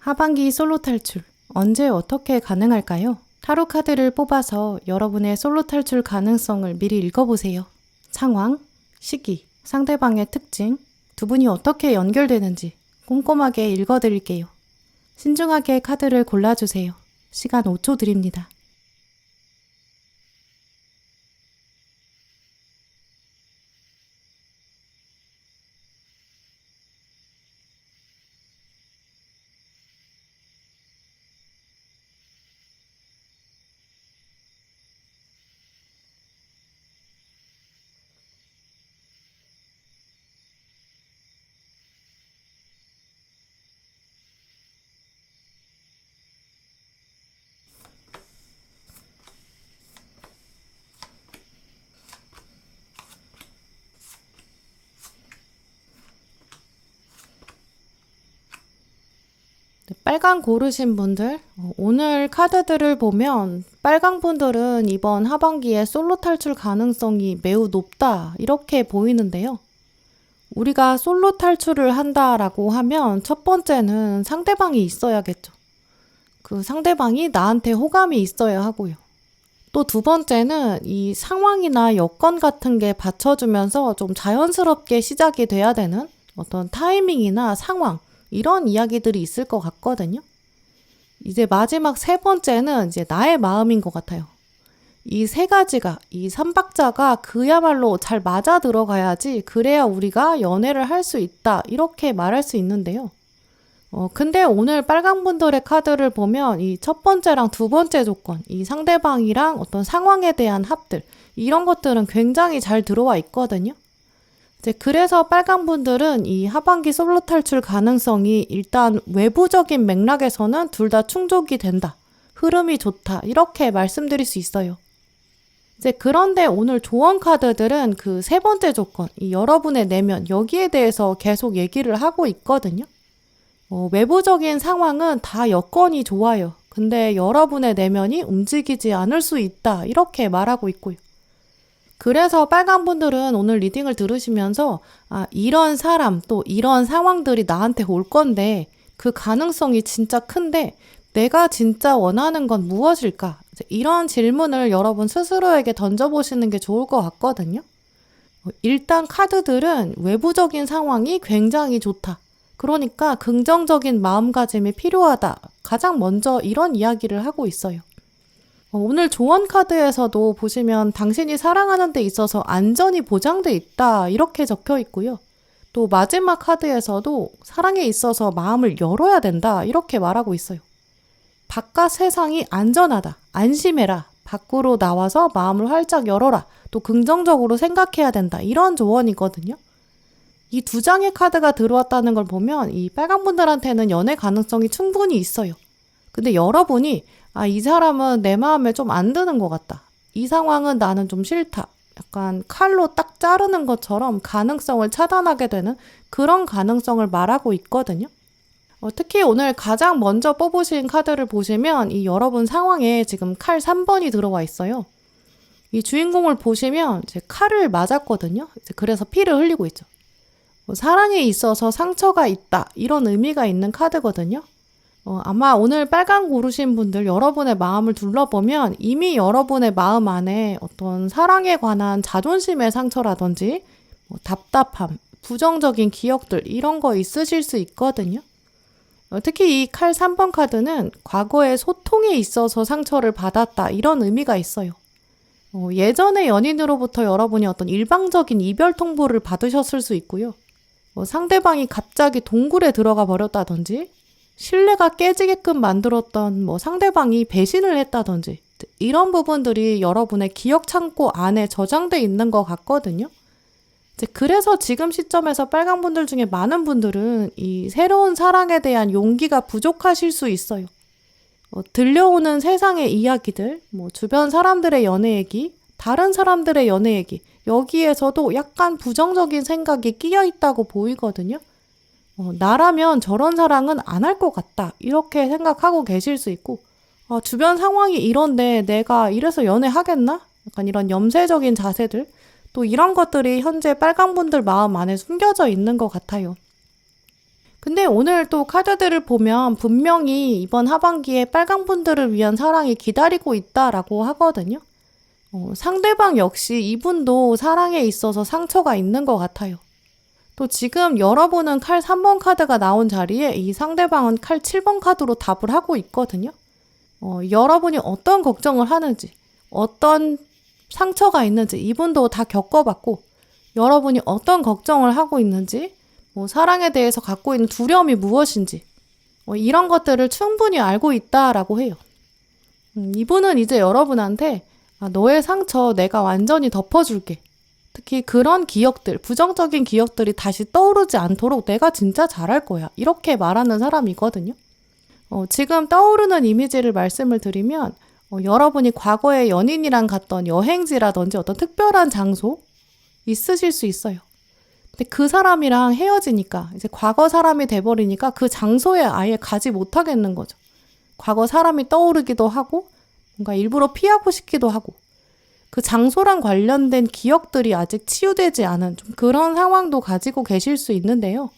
하반기 솔로 탈출, 언제 어떻게 가능할까요? 타로 카드를 뽑아서 여러분의 솔로 탈출 가능성을 미리 읽어보세요. 상황, 시기, 상대방의 특징, 두 분이 어떻게 연결되는지 꼼꼼하게 읽어드릴게요. 신중하게 카드를 골라주세요. 시간 5초 드립니다. 빨강 고르신 분들, 오늘 카드들을 보면 빨강 분들은 이번 하반기에 솔로 탈출 가능성이 매우 높다 이렇게 보이는데요. 우리가 솔로 탈출을 한다라고 하면 첫 번째는 상대방이 있어야겠죠. 그 상대방이 나한테 호감이 있어야 하고요. 또 두 번째는 이 상황이나 여건 같은 게 받쳐주면서 좀 자연스럽게 시작이 돼야 되는 어떤 타이밍이나 상황, 이런 이야기들이 있을 것 같거든요. 이제 마지막 세 번째는 이제 나의 마음인 것 같아요. 이 세 가지가, 이 삼박자가 그야말로 잘 맞아 들어가야지 그래야 우리가 연애를 할 수 있다 이렇게 말할 수 있는데요. 근데 오늘 빨강 분들의 카드를 보면 이 첫 번째랑 두 번째 조건, 이 상대방이랑 어떤 상황에 대한 합들, 이런 것들은 굉장히 잘 들어와 있거든요. 이제 그래서 빨강 분들은 이 하반기 솔로 탈출 가능성이 일단 외부적인 맥락에서는 둘 다 충족이 된다. 흐름이 좋다. 이렇게 말씀드릴 수 있어요. 이제 그런데 오늘 조언 카드들은 그 세 번째 조건, 이 여러분의 내면, 여기에 대해서 계속 얘기를 하고 있거든요. 외부적인 상황은 다 여건이 좋아요. 근데 여러분의 내면이 움직이지 않을 수 있다. 이렇게 말하고 있고요. 그래서 빨간 분들은 오늘 리딩을 들으시면서 이런 사람 또 이런 상황들이 나한테 올 건데 그 가능성이 진짜 큰데 내가 진짜 원하는 건 무엇일까? 이런 질문을 여러분 스스로에게 던져보시는 게 좋을 것 같거든요. 일단 카드들은 외부적인 상황이 굉장히 좋다. 그러니까 긍정적인 마음가짐이 필요하다. 가장 먼저 이런 이야기를 하고 있어요. 오늘 조언 카드에서도 보시면 당신이 사랑하는 데 있어서 안전이 보장돼 있다 이렇게 적혀 있고요. 또 마지막 카드에서도 사랑에 있어서 마음을 열어야 된다 이렇게 말하고 있어요. 바깥 세상이 안전하다, 안심해라, 밖으로 나와서 마음을 활짝 열어라, 또 긍정적으로 생각해야 된다 이런 조언이거든요. 이 두 장의 카드가 들어왔다는 걸 보면 이 빨간 분들한테는 연애 가능성이 충분히 있어요. 근데 여러분이 이 사람은 내 마음에 좀 안 드는 것 같다. 이 상황은 나는 좀 싫다. 약간 칼로 딱 자르는 것처럼 가능성을 차단하게 되는 그런 가능성을 말하고 있거든요. 특히 오늘 가장 먼저 뽑으신 카드를 보시면 이 여러분 상황에 지금 칼 3번이 들어와 있어요. 이 주인공을 보시면 이제 칼을 맞았거든요. 그래서 피를 흘리고 있죠. 사랑에 있어서 상처가 있다. 이런 의미가 있는 카드거든요. 아마 오늘 빨강 고르신 분들 여러분의 마음을 둘러보면 이미 여러분의 마음 안에 어떤 사랑에 관한 자존심의 상처라든지 답답함, 부정적인 기억들 이런 거 있으실 수 있거든요. 특히 이 칼 3번 카드는 과거에 소통에 있어서 상처를 받았다 이런 의미가 있어요. 예전의 연인으로부터 여러분이 어떤 일방적인 이별 통보를 받으셨을 수 있고요. 상대방이 갑자기 동굴에 들어가 버렸다든지 신뢰가 깨지게끔 만들었던 상대방이 배신을 했다든지 이런 부분들이 여러분의 기억 창고 안에 저장돼 있는 것 같거든요. 그래서 지금 시점에서 빨간 분들 중에 많은 분들은 이 새로운 사랑에 대한 용기가 부족하실 수 있어요. 들려오는 세상의 이야기들, 주변 사람들의 연애 얘기, 다른 사람들의 연애 얘기 여기에서도 약간 부정적인 생각이 끼어 있다고 보이거든요. 나라면 저런 사랑은 안 할 것 같다 이렇게 생각하고 계실 수 있고 주변 상황이 이런데 내가 이래서 연애하겠나? 약간 이런 염세적인 자세들 또 이런 것들이 현재 빨강분들 마음 안에 숨겨져 있는 것 같아요. 근데 오늘 또 카드들을 보면 분명히 이번 하반기에 빨강분들을 위한 사랑이 기다리고 있다라고 하거든요. 상대방 역시 이분도 사랑에 있어서 상처가 있는 것 같아요. 또 지금 여러분은 칼 3번 카드가 나온 자리에 이 상대방은 칼 7번 카드로 답을 하고 있거든요. 여러분이 어떤 걱정을 하는지, 어떤 상처가 있는지 이분도 다 겪어봤고, 여러분이 어떤 걱정을 하고 있는지, 사랑에 대해서 갖고 있는 두려움이 무엇인지, 이런 것들을 충분히 알고 있다라고 해요. 이분은 이제 여러분한테 너의 상처 내가 완전히 덮어줄게. 특히 그런 기억들, 부정적인 기억들이 다시 떠오르지 않도록 내가 진짜 잘할 거야. 이렇게 말하는 사람이거든요. 지금 떠오르는 이미지를 말씀을 드리면 여러분이 과거에 연인이랑 갔던 여행지라든지 어떤 특별한 장소 있으실 수 있어요. 근데 그 사람이랑 헤어지니까 이제 과거 사람이 돼버리니까 그 장소에 아예 가지 못하겠는 거죠. 과거 사람이 떠오르기도 하고 뭔가 일부러 피하고 싶기도 하고 그 장소랑 관련된 기억들이 아직 치유되지 않은 좀 그런 상황도 가지고 계실 수 있는데요.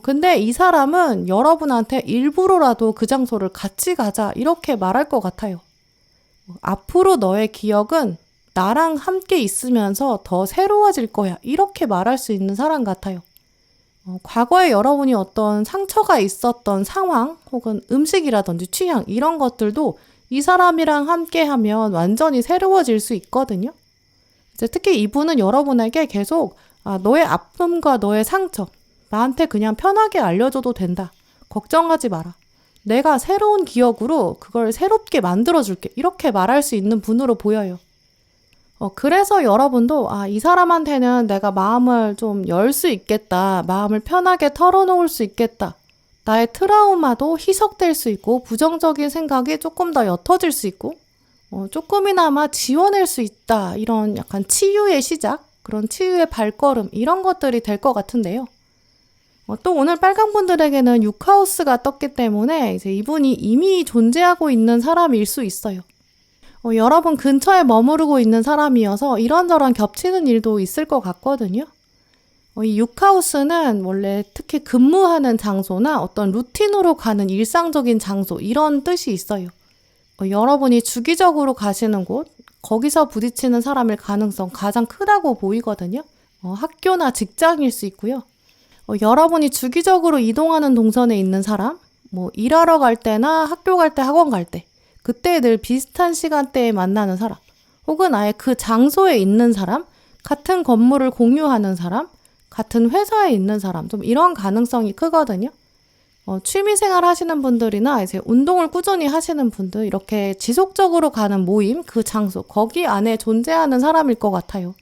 근데 이 사람은 여러분한테 일부러라도 그 장소를 같이 가자 이렇게 말할 것 같아요. 앞으로 너의 기억은 나랑 함께 있으면서 더 새로워질 거야 이렇게 말할 수 있는 사람 같아요. 과거에 여러분이 어떤 상처가 있었던 상황 혹은 음식이라든지 취향 이런 것들도 이 사람이랑 함께 하면 완전히 새로워질 수 있거든요. 이제 특히 이분은 여러분에게 계속 너의 아픔과 너의 상처 나한테 그냥 편하게 알려줘도 된다. 걱정하지 마라. 내가 새로운 기억으로 그걸 새롭게 만들어줄게. 이렇게 말할 수 있는 분으로 보여요. 그래서 여러분도 이 사람한테는 내가 마음을 좀 열 수 있겠다. 마음을 편하게 털어놓을 수 있겠다. 나의 트라우마도 희석될 수 있고 부정적인 생각이 조금 더 옅어질 수 있고 조금이나마 지워낼 수 있다. 이런 약간 치유의 시작, 그런 치유의 발걸음 이런 것들이 될 것 같은데요. 또 오늘 빨강분들에게는 6하우스가 떴기 때문에 이제 이분이 이미 존재하고 있는 사람일 수 있어요. 여러분 근처에 머무르고 있는 사람이어서 이런저런 겹치는 일도 있을 것 같거든요. 이 6하우스는 원래 특히 근무하는 장소나 어떤 루틴으로 가는 일상적인 장소 이런 뜻이 있어요. 여러분이 주기적으로 가시는 곳, 거기서 부딪히는 사람일 가능성 가장 크다고 보이거든요. 학교나 직장일 수 있고요. 여러분이 주기적으로 이동하는 동선에 있는 사람, 일하러 갈 때나 학교 갈 때, 학원 갈 때, 그때 늘 비슷한 시간대에 만나는 사람, 혹은 아예 그 장소에 있는 사람, 같은 건물을 공유하는 사람, 같은 회사에 있는 사람, 좀 이런 가능성이 크거든요. 취미생활 하시는 분들이나 이제 운동을 꾸준히 하시는 분들, 이렇게 지속적으로 가는 모임, 그 장소, 거기 안에 존재하는 사람일 것 같아요.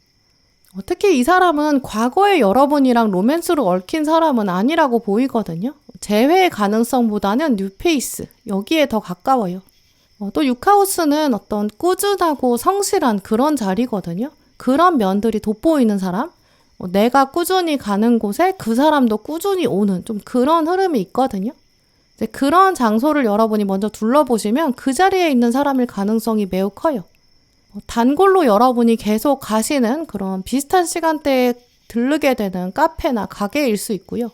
특히 이 사람은 과거에 여러분이랑 로맨스로 얽힌 사람은 아니라고 보이거든요. 재회의 가능성보다는 뉴페이스, 여기에 더 가까워요. 또 6하우스는 어떤 꾸준하고 성실한 그런 자리거든요. 그런 면들이 돋보이는 사람, 내가 꾸준히 가는 곳에 그 사람도 꾸준히 오는 좀 그런 흐름이 있거든요. 이제 그런 장소를 여러분이 먼저 둘러보시면 그 자리에 있는 사람일 가능성이 매우 커요. 단골로 여러분이 계속 가시는 그런 비슷한 시간대에 들르게 되는 카페나 가게일 수 있고요.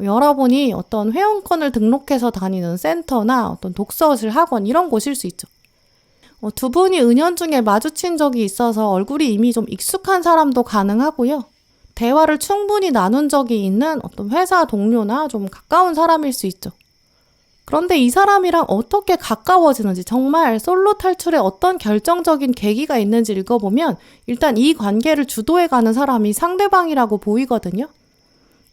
여러분이 어떤 회원권을 등록해서 다니는 센터나 어떤 독서실, 학원 이런 곳일 수 있죠. 두 분이 은연중에 마주친 적이 있어서 얼굴이 이미 좀 익숙한 사람도 가능하고요. 대화를 충분히 나눈 적이 있는 어떤 회사 동료나 좀 가까운 사람일 수 있죠. 그런데 이 사람이랑 어떻게 가까워지는지 정말 솔로 탈출에 어떤 결정적인 계기가 있는지 읽어보면 일단 이 관계를 주도해가는 사람이 상대방이라고 보이거든요.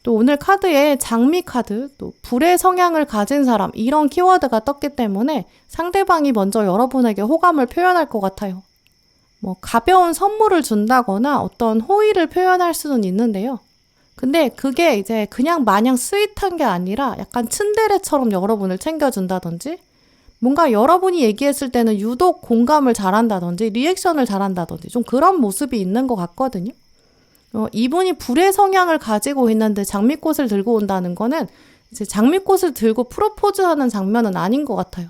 또 오늘 카드에 장미 카드, 또 불의 성향을 가진 사람 이런 키워드가 떴기 때문에 상대방이 먼저 여러분에게 호감을 표현할 것 같아요. 가벼운 선물을 준다거나 어떤 호의를 표현할 수는 있는데요. 근데 그게 이제 그냥 마냥 스윗한 게 아니라 약간 츤데레처럼 여러분을 챙겨준다든지 뭔가 여러분이 얘기했을 때는 유독 공감을 잘한다든지 리액션을 잘한다든지 좀 그런 모습이 있는 것 같거든요. 이분이 불의 성향을 가지고 있는데 장미꽃을 들고 온다는 거는 이제 장미꽃을 들고 프로포즈하는 장면은 아닌 것 같아요.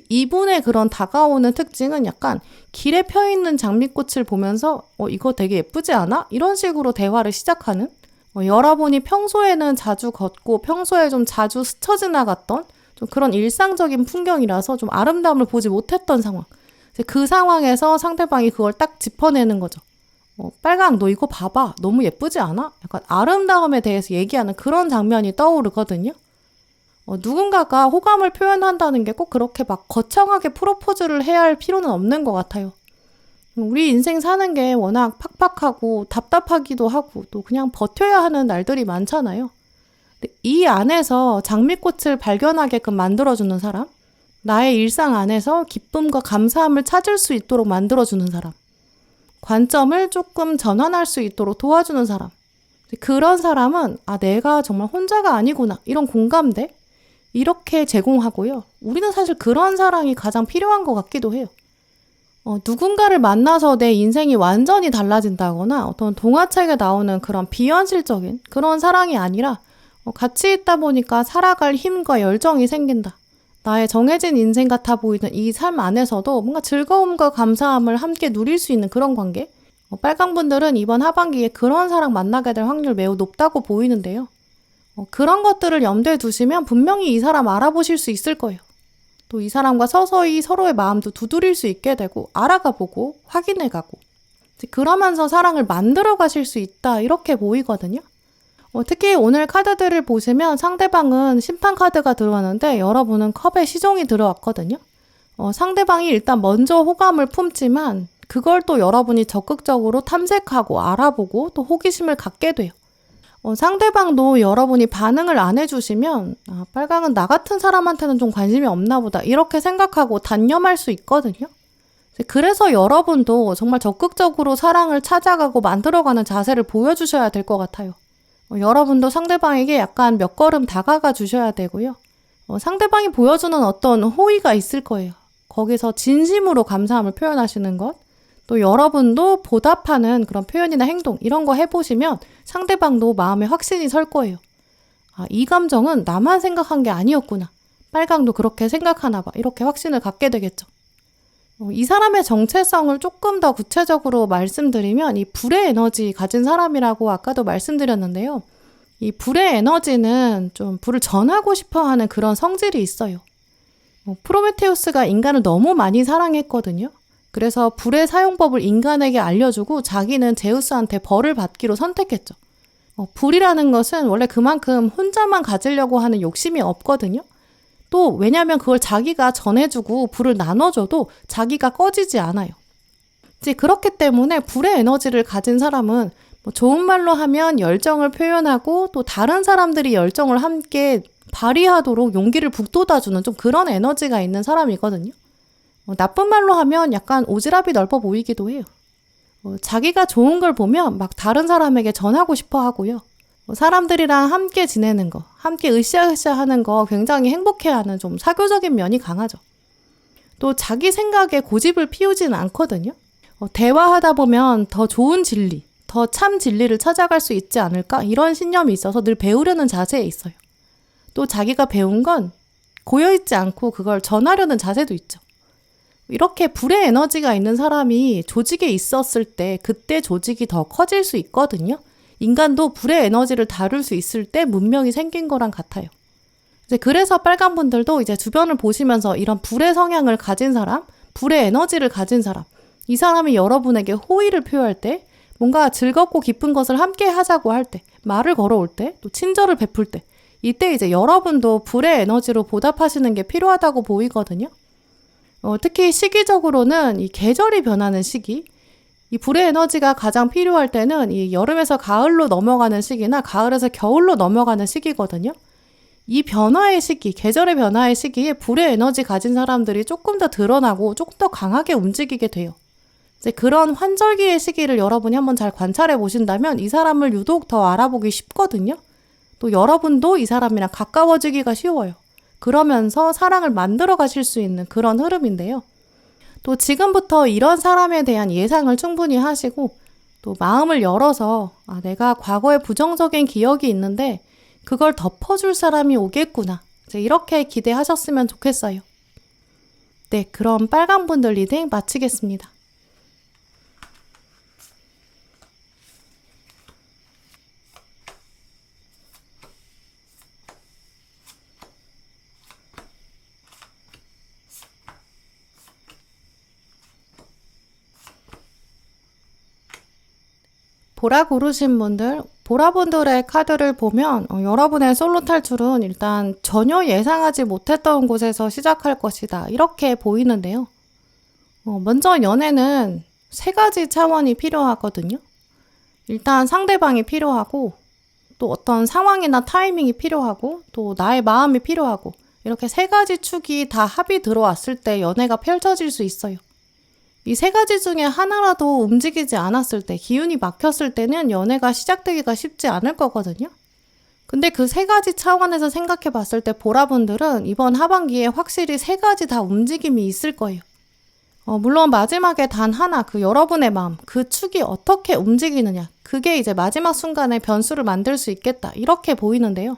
이분의 그런 다가오는 특징은 약간 길에 펴있는 장미꽃을 보면서 이거 되게 예쁘지 않아? 이런 식으로 대화를 시작하는 여러분이 평소에는 자주 걷고 평소에 좀 자주 스쳐 지나갔던 좀 그런 일상적인 풍경이라서 좀 아름다움을 보지 못했던 상황. 이제 그 상황에서 상대방이 그걸 딱 짚어내는 거죠. 빨강, 너 이거 봐봐. 너무 예쁘지 않아? 약간 아름다움에 대해서 얘기하는 그런 장면이 떠오르거든요. 누군가가 호감을 표현한다는 게 꼭 그렇게 막 거창하게 프로포즈를 해야 할 필요는 없는 것 같아요. 우리 인생 사는 게 워낙 팍팍하고 답답하기도 하고 또 그냥 버텨야 하는 날들이 많잖아요. 근데 이 안에서 장미꽃을 발견하게끔 만들어주는 사람, 나의 일상 안에서 기쁨과 감사함을 찾을 수 있도록 만들어주는 사람, 관점을 조금 전환할 수 있도록 도와주는 사람, 그런 사람은 내가 정말 혼자가 아니구나 이런 공감대 이렇게 제공하고요. 우리는 사실 그런 사랑이 가장 필요한 것 같기도 해요. 누군가를 만나서 내 인생이 완전히 달라진다거나 어떤 동화책에 나오는 그런 비현실적인 그런 사랑이 아니라 같이 있다 보니까 살아갈 힘과 열정이 생긴다. 나의 정해진 인생 같아 보이는 이 삶 안에서도 뭔가 즐거움과 감사함을 함께 누릴 수 있는 그런 관계? 빨강분들은 이번 하반기에 그런 사랑 만나게 될 확률 매우 높다고 보이는데요. 그런 것들을 염두에 두시면 분명히 이 사람 알아보실 수 있을 거예요. 또 이 사람과 서서히 서로의 마음도 두드릴 수 있게 되고 알아가 보고 확인해 가고 그러면서 사랑을 만들어 가실 수 있다 이렇게 보이거든요. 특히 오늘 카드들을 보시면 상대방은 심판 카드가 들어왔는데 여러분은 컵에 시종이 들어왔거든요. 상대방이 일단 먼저 호감을 품지만 그걸 또 여러분이 적극적으로 탐색하고 알아보고 또 호기심을 갖게 돼요. 상대방도 여러분이 반응을 안 해주시면 빨강은 나 같은 사람한테는 좀 관심이 없나 보다 이렇게 생각하고 단념할 수 있거든요. 그래서 여러분도 정말 적극적으로 사랑을 찾아가고 만들어가는 자세를 보여주셔야 될 것 같아요. 여러분도 상대방에게 약간 몇 걸음 다가가 주셔야 되고요. 상대방이 보여주는 어떤 호의가 있을 거예요. 거기서 진심으로 감사함을 표현하시는 것, 또 여러분도 보답하는 그런 표현이나 행동 이런 거 해보시면 상대방도 마음에 확신이 설 거예요. 이 감정은 나만 생각한 게 아니었구나. 빨강도 그렇게 생각하나 봐. 이렇게 확신을 갖게 되겠죠. 이 사람의 정체성을 조금 더 구체적으로 말씀드리면 이 불의 에너지 가진 사람이라고 아까도 말씀드렸는데요. 이 불의 에너지는 좀 불을 전하고 싶어 하는 그런 성질이 있어요. 프로메테우스가 인간을 너무 많이 사랑했거든요. 그래서 불의 사용법을 인간에게 알려주고 자기는 제우스한테 벌을 받기로 선택했죠. 불이라는 것은 원래 그만큼 혼자만 가지려고 하는 욕심이 없거든요. 또 왜냐하면 그걸 자기가 전해주고 불을 나눠줘도 자기가 꺼지지 않아요. 이제 그렇기 때문에 불의 에너지를 가진 사람은 좋은 말로 하면 열정을 표현하고 또 다른 사람들이 열정을 함께 발휘하도록 용기를 북돋아주는 좀 그런 에너지가 있는 사람이거든요. 나쁜 말로 하면 약간 오지랖이 넓어 보이기도 해요. 자기가 좋은 걸 보면 막 다른 사람에게 전하고 싶어 하고요. 사람들이랑 함께 지내는 거, 함께 으쌰으쌰 하는 거 굉장히 행복해하는 좀 사교적인 면이 강하죠. 또 자기 생각에 고집을 피우지는 않거든요. 대화하다 보면 더 좋은 진리, 더 참 진리를 찾아갈 수 있지 않을까? 이런 신념이 있어서 늘 배우려는 자세에 있어요. 또 자기가 배운 건 고여있지 않고 그걸 전하려는 자세도 있죠. 이렇게 불의 에너지가 있는 사람이 조직에 있었을 때 그때 조직이 더 커질 수 있거든요. 인간도 불의 에너지를 다룰 수 있을 때 문명이 생긴 거랑 같아요. 그래서 빨간 분들도 이제 주변을 보시면서 이런 불의 성향을 가진 사람, 불의 에너지를 가진 사람, 이 사람이 여러분에게 호의를 표할 때, 뭔가 즐겁고 기쁜 것을 함께 하자고 할 때, 말을 걸어올 때, 또 친절을 베풀 때, 이때 이제 여러분도 불의 에너지로 보답하시는 게 필요하다고 보이거든요. 특히 시기적으로는 이 계절이 변하는 시기, 이 불의 에너지가 가장 필요할 때는 이 여름에서 가을로 넘어가는 시기나 가을에서 겨울로 넘어가는 시기거든요. 이 변화의 시기, 계절의 변화의 시기에 불의 에너지 가진 사람들이 조금 더 드러나고 조금 더 강하게 움직이게 돼요. 이제 그런 환절기의 시기를 여러분이 한번 잘 관찰해 보신다면 이 사람을 유독 더 알아보기 쉽거든요. 또 여러분도 이 사람이랑 가까워지기가 쉬워요. 그러면서 사랑을 만들어 가실 수 있는 그런 흐름인데요. 또 지금부터 이런 사람에 대한 예상을 충분히 하시고 또 마음을 열어서 내가 과거에 부정적인 기억이 있는데 그걸 덮어줄 사람이 오겠구나. 이제 이렇게 기대하셨으면 좋겠어요. 네, 그럼 빨간분들 리딩 마치겠습니다. 보라 고르신 분들, 보라분들의 카드를 보면 여러분의 솔로 탈출은 일단 전혀 예상하지 못했던 곳에서 시작할 것이다. 이렇게 보이는데요. 먼저 연애는 세 가지 차원이 필요하거든요. 일단 상대방이 필요하고, 또 어떤 상황이나 타이밍이 필요하고, 또 나의 마음이 필요하고, 이렇게 세 가지 축이 다 합이 들어왔을 때 연애가 펼쳐질 수 있어요. 이 세 가지 중에 하나라도 움직이지 않았을 때, 기운이 막혔을 때는 연애가 시작되기가 쉽지 않을 거거든요. 근데 그 세 가지 차원에서 생각해 봤을 때 보라분들은 이번 하반기에 확실히 세 가지 다 움직임이 있을 거예요. 물론 마지막에 단 하나, 그 여러분의 마음, 그 축이 어떻게 움직이느냐, 그게 이제 마지막 순간에 변수를 만들 수 있겠다, 이렇게 보이는데요.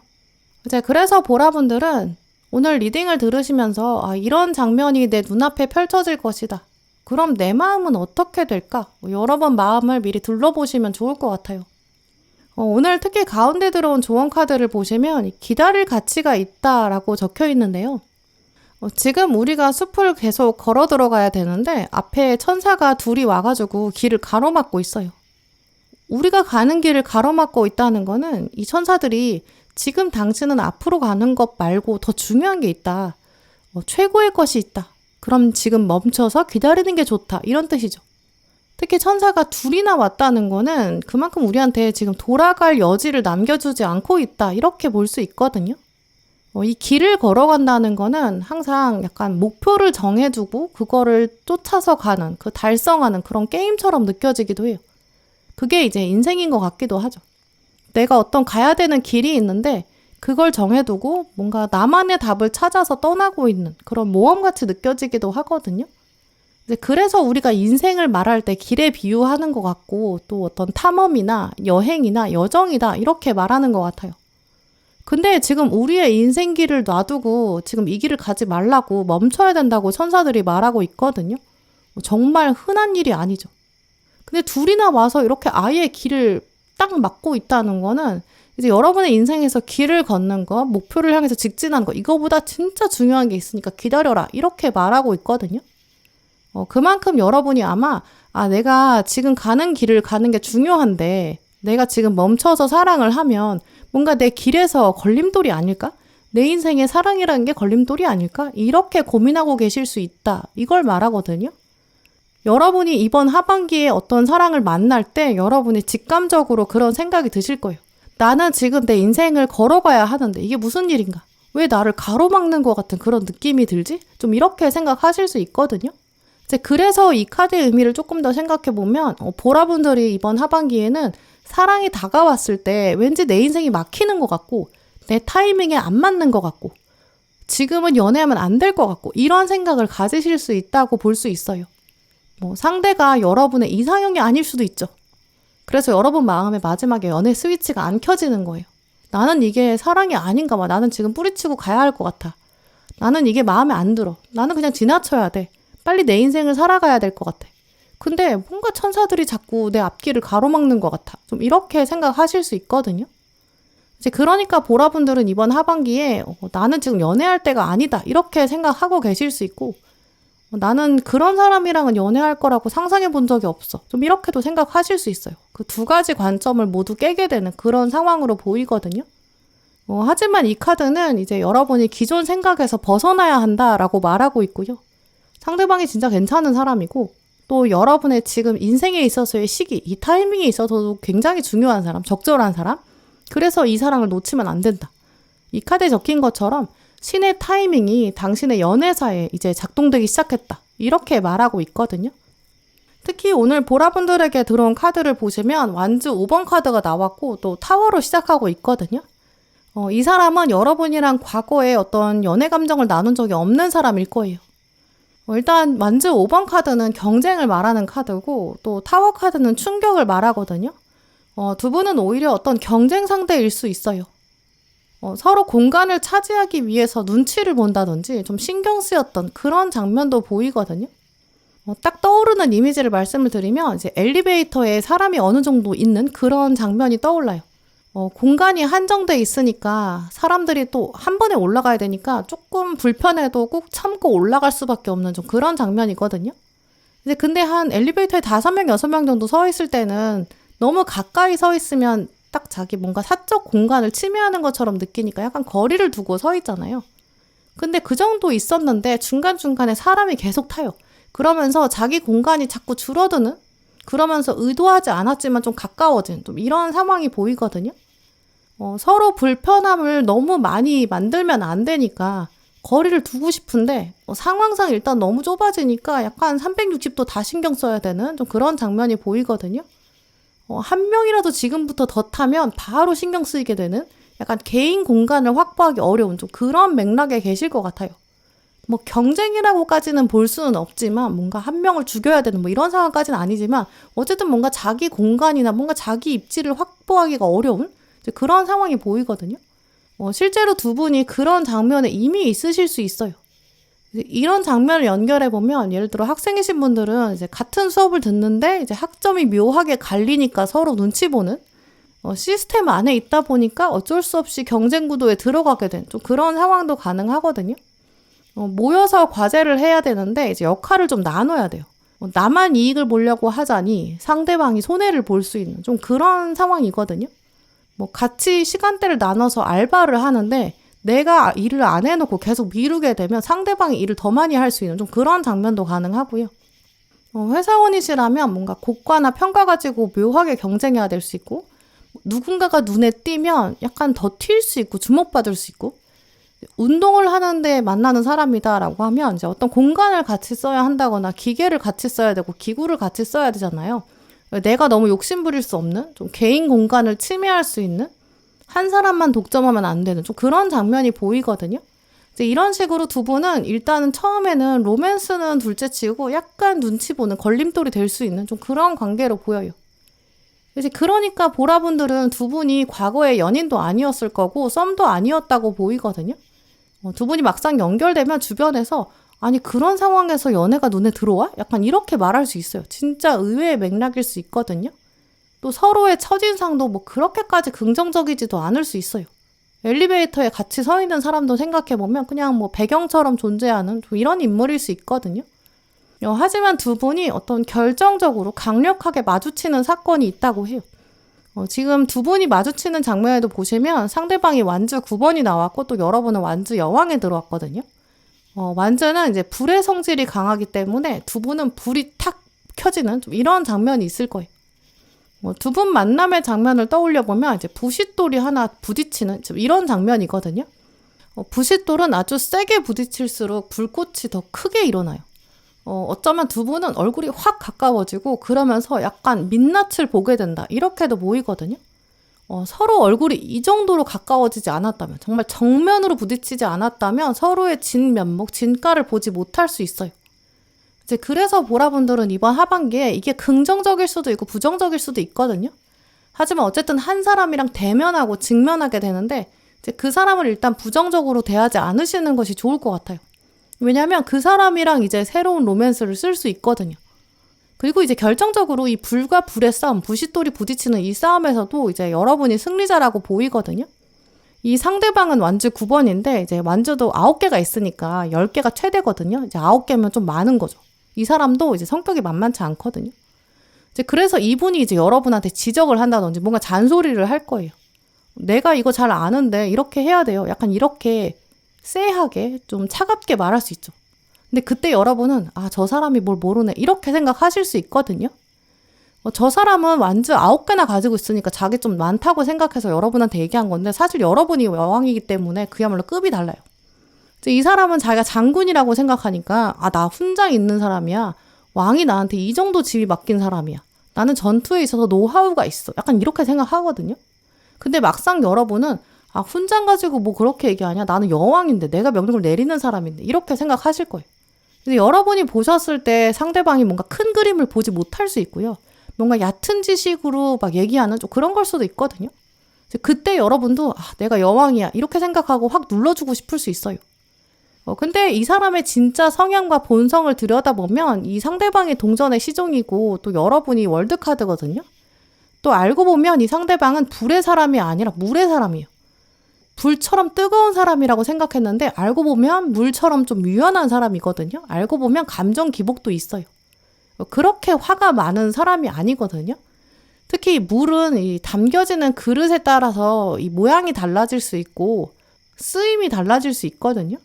이제 그래서 보라분들은 오늘 리딩을 들으시면서 이런 장면이 내 눈앞에 펼쳐질 것이다. 그럼 내 마음은 어떻게 될까? 여러분 마음을 미리 둘러보시면 좋을 것 같아요. 오늘 특히 가운데 들어온 조언 카드를 보시면 기다릴 가치가 있다라고 적혀 있는데요. 지금 우리가 숲을 계속 걸어 들어가야 되는데 앞에 천사가 둘이 와가지고 길을 가로막고 있어요. 우리가 가는 길을 가로막고 있다는 거는 이 천사들이 지금 당신은 앞으로 가는 것 말고 더 중요한 게 있다. 최고의 것이 있다. 그럼 지금 멈춰서 기다리는 게 좋다. 이런 뜻이죠. 특히 천사가 둘이나 왔다는 거는 그만큼 우리한테 지금 돌아갈 여지를 남겨주지 않고 있다. 이렇게 볼 수 있거든요. 이 길을 걸어간다는 거는 항상 약간 목표를 정해두고 그거를 쫓아서 가는, 그 달성하는 그런 게임처럼 느껴지기도 해요. 그게 이제 인생인 것 같기도 하죠. 내가 어떤 가야 되는 길이 있는데 그걸 정해두고 뭔가 나만의 답을 찾아서 떠나고 있는 그런 모험같이 느껴지기도 하거든요. 이제 그래서 우리가 인생을 말할 때 길에 비유하는 것 같고 또 어떤 탐험이나 여행이나 여정이다 이렇게 말하는 것 같아요. 근데 지금 우리의 인생길을 놔두고 지금 이 길을 가지 말라고 멈춰야 된다고 천사들이 말하고 있거든요. 정말 흔한 일이 아니죠. 근데 둘이나 와서 이렇게 아예 길을 딱 막고 있다는 거는 이제 여러분의 인생에서 길을 걷는 거, 목표를 향해서 직진하는 거, 이거보다 진짜 중요한 게 있으니까 기다려라. 이렇게 말하고 있거든요. 그만큼 여러분이 아마 내가 지금 가는 길을 가는 게 중요한데 내가 지금 멈춰서 사랑을 하면 뭔가 내 길에서 걸림돌이 아닐까? 내 인생에 사랑이라는 게 걸림돌이 아닐까? 이렇게 고민하고 계실 수 있다. 이걸 말하거든요. 여러분이 이번 하반기에 어떤 사랑을 만날 때 여러분이 직감적으로 그런 생각이 드실 거예요. 나는 지금 내 인생을 걸어가야 하는데 이게 무슨 일인가? 왜 나를 가로막는 것 같은 그런 느낌이 들지? 좀 이렇게 생각하실 수 있거든요. 이제 그래서 이 카드의 의미를 조금 더 생각해보면 보라분들이 이번 하반기에는 사랑이 다가왔을 때 왠지 내 인생이 막히는 것 같고 내 타이밍에 안 맞는 것 같고 지금은 연애하면 안 될 것 같고 이런 생각을 가지실 수 있다고 볼 수 있어요. 상대가 여러분의 이상형이 아닐 수도 있죠. 그래서 여러분 마음에 마지막에 연애 스위치가 안 켜지는 거예요. 나는 이게 사랑이 아닌가 봐. 나는 지금 뿌리치고 가야 할 것 같아. 나는 이게 마음에 안 들어. 나는 그냥 지나쳐야 돼. 빨리 내 인생을 살아가야 될 것 같아. 근데 뭔가 천사들이 자꾸 내 앞길을 가로막는 것 같아. 좀 이렇게 생각하실 수 있거든요. 이제 그러니까 보라분들은 이번 하반기에 나는 지금 연애할 때가 아니다. 이렇게 생각하고 계실 수 있고 나는 그런 사람이랑은 연애할 거라고 상상해 본 적이 없어. 좀 이렇게도 생각하실 수 있어요. 그 두 가지 관점을 모두 깨게 되는 그런 상황으로 보이거든요. 하지만 이 카드는 이제 여러분이 기존 생각에서 벗어나야 한다라고 말하고 있고요. 상대방이 진짜 괜찮은 사람이고 또 여러분의 지금 인생에 있어서의 시기, 이 타이밍에 있어서도 굉장히 중요한 사람, 적절한 사람. 그래서 이 사랑을 놓치면 안 된다. 이 카드에 적힌 것처럼 신의 타이밍이 당신의 연애사에 이제 작동되기 시작했다. 이렇게 말하고 있거든요. 특히 오늘 보라분들에게 들어온 카드를 보시면 완즈 5번 카드가 나왔고 또 타워로 시작하고 있거든요. 이 사람은 여러분이랑 과거에 어떤 연애 감정을 나눈 적이 없는 사람일 거예요. 일단 완즈 5번 카드는 경쟁을 말하는 카드고 또 타워 카드는 충격을 말하거든요. 두 분은 오히려 어떤 경쟁 상대일 수 있어요. 서로 공간을 차지하기 위해서 눈치를 본다든지 좀 신경 쓰였던 그런 장면도 보이거든요. 딱 떠오르는 이미지를 말씀을 드리면 이제 엘리베이터에 사람이 어느 정도 있는 그런 장면이 떠올라요. 공간이 한정돼 있으니까 사람들이 또 한 번에 올라가야 되니까 조금 불편해도 꾹 참고 올라갈 수밖에 없는 좀 그런 장면이거든요. 이제 근데 한 엘리베이터에 5명, 6명 정도 서 있을 때는 너무 가까이 서 있으면 딱 자기 뭔가 사적 공간을 침해하는 것처럼 느끼니까 약간 거리를 두고 서 있잖아요. 근데 그 정도 있었는데 중간중간에 사람이 계속 타요. 그러면서 자기 공간이 자꾸 줄어드는? 그러면서 의도하지 않았지만 좀 가까워진 좀 이런 상황이 보이거든요. 서로 불편함을 너무 많이 만들면 안 되니까 거리를 두고 싶은데 상황상 일단 너무 좁아지니까 약간 360도 다 신경 써야 되는 좀 그런 장면이 보이거든요. 한 명이라도 지금부터 더 타면 바로 신경 쓰이게 되는 약간 개인 공간을 확보하기 어려운 좀 그런 맥락에 계실 것 같아요. 뭐 경쟁이라고까지는 볼 수는 없지만 뭔가 한 명을 죽여야 되는 뭐 이런 상황까지는 아니지만 어쨌든 뭔가 자기 공간이나 뭔가 자기 입지를 확보하기가 어려운 이제 그런 상황이 보이거든요. 실제로 두 분이 그런 장면에 이미 있으실 수 있어요. 이런 장면을 연결해 보면 예를 들어 학생이신 분들은 이제 같은 수업을 듣는데 이제 학점이 묘하게 갈리니까 서로 눈치 보는 시스템 안에 있다 보니까 어쩔 수 없이 경쟁 구도에 들어가게 된 좀 그런 상황도 가능하거든요. 모여서 과제를 해야 되는데 이제 역할을 좀 나눠야 돼요. 나만 이익을 보려고 하자니 상대방이 손해를 볼 수 있는 좀 그런 상황이거든요. 뭐 같이 시간대를 나눠서 알바를 하는데 내가 일을 안 해놓고 계속 미루게 되면 상대방이 일을 더 많이 할 수 있는 좀 그런 장면도 가능하고요. 회사원이시라면 뭔가 고과나 평가 가지고 묘하게 경쟁해야 될 수 있고 누군가가 눈에 띄면 약간 더 튈 수 있고 주목받을 수 있고 운동을 하는데 만나는 사람이다라고 하면 이제 어떤 공간을 같이 써야 한다거나 기계를 같이 써야 되고 기구를 같이 써야 되잖아요. 내가 너무 욕심부릴 수 없는 좀 개인 공간을 침해할 수 있는 한 사람만 독점하면 안 되는 좀 그런 장면이 보이거든요. 이제 이런 식으로 두 분은 일단은 처음에는 로맨스는 둘째치고 약간 눈치 보는 걸림돌이 될 수 있는 좀 그런 관계로 보여요. 이제 그러니까 보라분들은 두 분이 과거에 연인도 아니었을 거고 썸도 아니었다고 보이거든요. 두 분이 막상 연결되면 주변에서 아니 그런 상황에서 연애가 눈에 들어와? 약간 이렇게 말할 수 있어요. 진짜 의외의 맥락일 수 있거든요. 또 서로의 첫인상도 뭐 그렇게까지 긍정적이지도 않을 수 있어요. 엘리베이터에 같이 서 있는 사람도 생각해보면 그냥 뭐 배경처럼 존재하는 이런 인물일 수 있거든요. 하지만 두 분이 어떤 결정적으로 강력하게 마주치는 사건이 있다고 해요. 지금 두 분이 마주치는 장면에도 보시면 상대방이 완주 9번이 나왔고 또 여러분은 완주 여왕에 들어왔거든요. 완주는 이제 불의 성질이 강하기 때문에 두 분은 불이 탁 켜지는 좀 이런 장면이 있을 거예요. 두 분 만남의 장면을 떠올려 보면 이제 부싯돌이 하나 부딪히는 좀 이런 장면이거든요. 부싯돌은 아주 세게 부딪힐수록 불꽃이 더 크게 일어나요. 어쩌면 두 분은 얼굴이 확 가까워지고 그러면서 약간 민낯을 보게 된다. 이렇게도 보이거든요. 서로 얼굴이 이 정도로 가까워지지 않았다면 정말 정면으로 부딪히지 않았다면 서로의 진면목, 진가를 보지 못할 수 있어요. 이제 그래서 보라분들은 이번 하반기에 이게 긍정적일 수도 있고 부정적일 수도 있거든요. 하지만 어쨌든 한 사람이랑 대면하고 직면하게 되는데 이제 그 사람을 일단 부정적으로 대하지 않으시는 것이 좋을 것 같아요. 왜냐하면 그 사람이랑 이제 새로운 로맨스를 쓸 수 있거든요. 그리고 이제 결정적으로 이 불과 불의 싸움, 부싯돌이 부딪히는 이 싸움에서도 이제 여러분이 승리자라고 보이거든요. 이 상대방은 완주 9번인데 이제 완주도 9개가 있으니까 10개가 최대거든요. 이제 9개면 좀 많은 거죠. 이 사람도 이제 성격이 만만치 않거든요. 이제 그래서 이분이 이제 여러분한테 지적을 한다든지 뭔가 잔소리를 할 거예요. 내가 이거 잘 아는데 이렇게 해야 돼요. 약간 이렇게 쎄하게 좀 차갑게 말할 수 있죠. 근데 그때 여러분은 저 사람이 뭘 모르네 이렇게 생각하실 수 있거든요. 저 사람은 완주 9개나 가지고 있으니까 자기 좀 많다고 생각해서 여러분한테 얘기한 건데 사실 여러분이 여왕이기 때문에 그야말로 급이 달라요. 이 사람은 자기가 장군이라고 생각하니까 나 훈장 있는 사람이야. 왕이 나한테 이 정도 지위 맡긴 사람이야. 나는 전투에 있어서 노하우가 있어. 약간 이렇게 생각하거든요. 근데 막상 여러분은 훈장 가지고 뭐 그렇게 얘기하냐? 나는 여왕인데 내가 명령을 내리는 사람인데 이렇게 생각하실 거예요. 그래서 여러분이 보셨을 때 상대방이 뭔가 큰 그림을 보지 못할 수 있고요. 뭔가 얕은 지식으로 막 얘기하는 좀 그런 걸 수도 있거든요. 그때 여러분도 내가 여왕이야 이렇게 생각하고 확 눌러주고 싶을 수 있어요. 근데 이 사람의 진짜 성향과 본성을 들여다보면 이 상대방이 동전의 시종이고 또 여러분이 월드카드거든요. 또 알고 보면 이 상대방은 불의 사람이 아니라 물의 사람이에요. 불처럼 뜨거운 사람이라고 생각했는데 알고 보면 물처럼 좀 유연한 사람이거든요. 알고 보면 감정 기복도 있어요. 그렇게 화가 많은 사람이 아니거든요. 특히 물은 이 담겨지는 그릇에 따라서 이 모양이 달라질 수 있고 쓰임이 달라질 수 있거든요.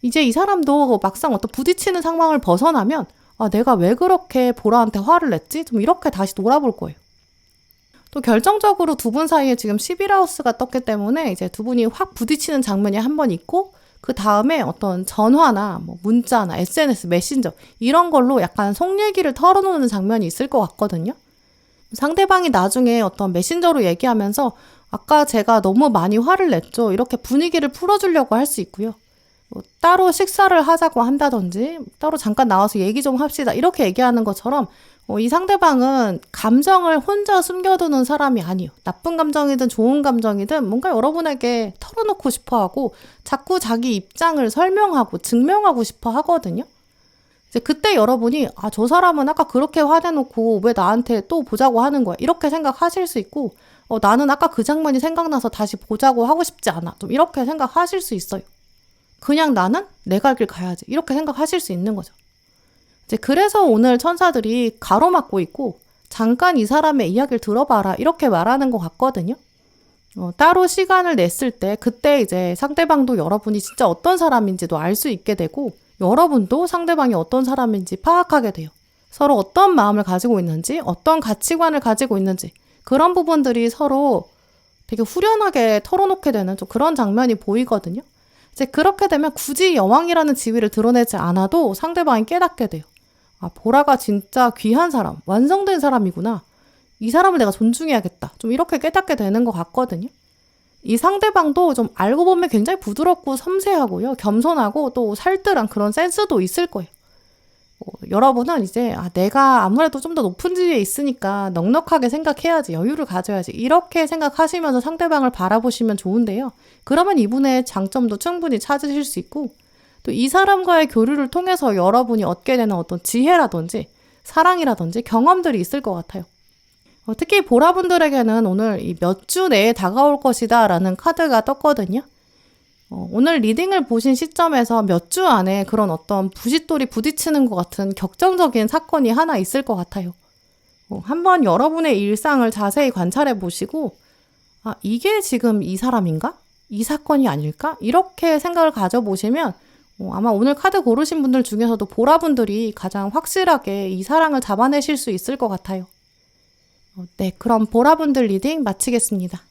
이제 이 사람도 막상 어떤 부딪히는 상황을 벗어나면 내가 왜 그렇게 보라한테 화를 냈지? 좀 이렇게 다시 돌아볼 거예요. 또 결정적으로 두 분 사이에 지금 11하우스가 떴기 때문에 이제 두 분이 확 부딪히는 장면이 한 번 있고 그 다음에 어떤 전화나 뭐 문자나 SNS, 메신저 이런 걸로 약간 속 얘기를 털어놓는 장면이 있을 것 같거든요. 상대방이 나중에 어떤 메신저로 얘기하면서 아까 제가 너무 많이 화를 냈죠. 이렇게 분위기를 풀어주려고 할 수 있고요. 뭐 따로 식사를 하자고 한다든지 따로 잠깐 나와서 얘기 좀 합시다. 이렇게 얘기하는 것처럼 이 상대방은 감정을 혼자 숨겨두는 사람이 아니에요. 나쁜 감정이든 좋은 감정이든 뭔가 여러분에게 털어놓고 싶어 하고 자꾸 자기 입장을 설명하고 증명하고 싶어 하거든요. 이제 그때 여러분이 저 사람은 아까 그렇게 화내놓고 왜 나한테 또 보자고 하는 거야? 이렇게 생각하실 수 있고 나는 아까 그 장면이 생각나서 다시 보자고 하고 싶지 않아. 좀 이렇게 생각하실 수 있어요. 그냥 나는 내 갈 길 가야지. 이렇게 생각하실 수 있는 거죠. 이제 그래서 오늘 천사들이 가로막고 있고 잠깐 이 사람의 이야기를 들어봐라 이렇게 말하는 것 같거든요. 따로 시간을 냈을 때 그때 이제 상대방도 여러분이 진짜 어떤 사람인지도 알 수 있게 되고 여러분도 상대방이 어떤 사람인지 파악하게 돼요. 서로 어떤 마음을 가지고 있는지 어떤 가치관을 가지고 있는지 그런 부분들이 서로 되게 후련하게 털어놓게 되는 좀 그런 장면이 보이거든요. 이제 그렇게 되면 굳이 여왕이라는 지위를 드러내지 않아도 상대방이 깨닫게 돼요. 보라가 진짜 귀한 사람, 완성된 사람이구나. 이 사람을 내가 존중해야겠다. 좀 이렇게 깨닫게 되는 것 같거든요. 이 상대방도 좀 알고 보면 굉장히 부드럽고 섬세하고요. 겸손하고 또 살뜰한 그런 센스도 있을 거예요. 여러분은 이제 내가 아무래도 좀 더 높은 지위에 있으니까 넉넉하게 생각해야지, 여유를 가져야지 이렇게 생각하시면서 상대방을 바라보시면 좋은데요. 그러면 이분의 장점도 충분히 찾으실 수 있고 또 이 사람과의 교류를 통해서 여러분이 얻게 되는 어떤 지혜라든지 사랑이라든지 경험들이 있을 것 같아요. 특히 보라분들에게는 오늘 이 몇 주 내에 다가올 것이다 라는 카드가 떴거든요. 오늘 리딩을 보신 시점에서 몇 주 안에 그런 어떤 부싯돌이 부딪히는 것 같은 격정적인 사건이 하나 있을 것 같아요. 한번 여러분의 일상을 자세히 관찰해 보시고 이게 지금 이 사람인가? 이 사건이 아닐까? 이렇게 생각을 가져보시면 아마 오늘 카드 고르신 분들 중에서도 보라분들이 가장 확실하게 이 사랑을 잡아내실 수 있을 것 같아요. 네, 그럼 보라분들 리딩 마치겠습니다.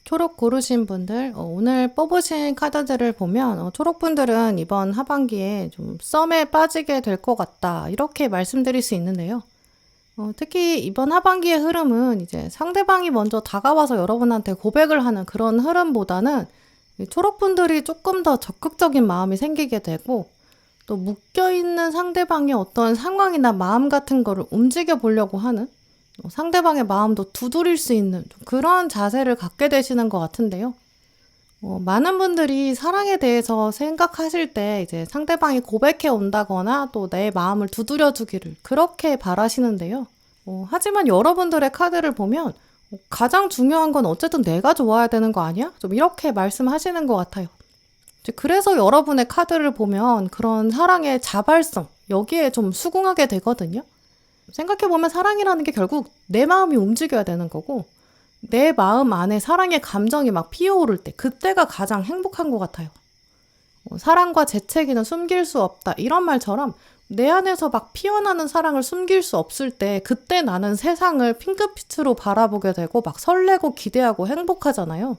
초록 고르신 분들, 오늘 뽑으신 카드들을 보면 초록분들은 이번 하반기에 좀 썸에 빠지게 될 것 같다 이렇게 말씀드릴 수 있는데요. 특히 이번 하반기의 흐름은 이제 상대방이 먼저 다가와서 여러분한테 고백을 하는 그런 흐름보다는 초록분들이 조금 더 적극적인 마음이 생기게 되고 또 묶여있는 상대방의 어떤 상황이나 마음 같은 거를 움직여 보려고 하는 상대방의 마음도 두드릴 수 있는 그런 자세를 갖게 되시는 것 같은데요. 많은 분들이 사랑에 대해서 생각하실 때 이제 상대방이 고백해 온다거나 또 내 마음을 두드려 주기를 그렇게 바라시는데요. 하지만 여러분들의 카드를 보면 가장 중요한 건 어쨌든 내가 좋아야 되는 거 아니야? 좀 이렇게 말씀하시는 것 같아요. 그래서 여러분의 카드를 보면 그런 사랑의 자발성 여기에 좀 수긍하게 되거든요. 생각해보면 사랑이라는 게 결국 내 마음이 움직여야 되는 거고 내 마음 안에 사랑의 감정이 막 피어오를 때 그때가 가장 행복한 것 같아요. 사랑과 재채기는 숨길 수 없다 이런 말처럼 내 안에서 막 피어나는 사랑을 숨길 수 없을 때 그때 나는 세상을 핑크빛으로 바라보게 되고 막 설레고 기대하고 행복하잖아요.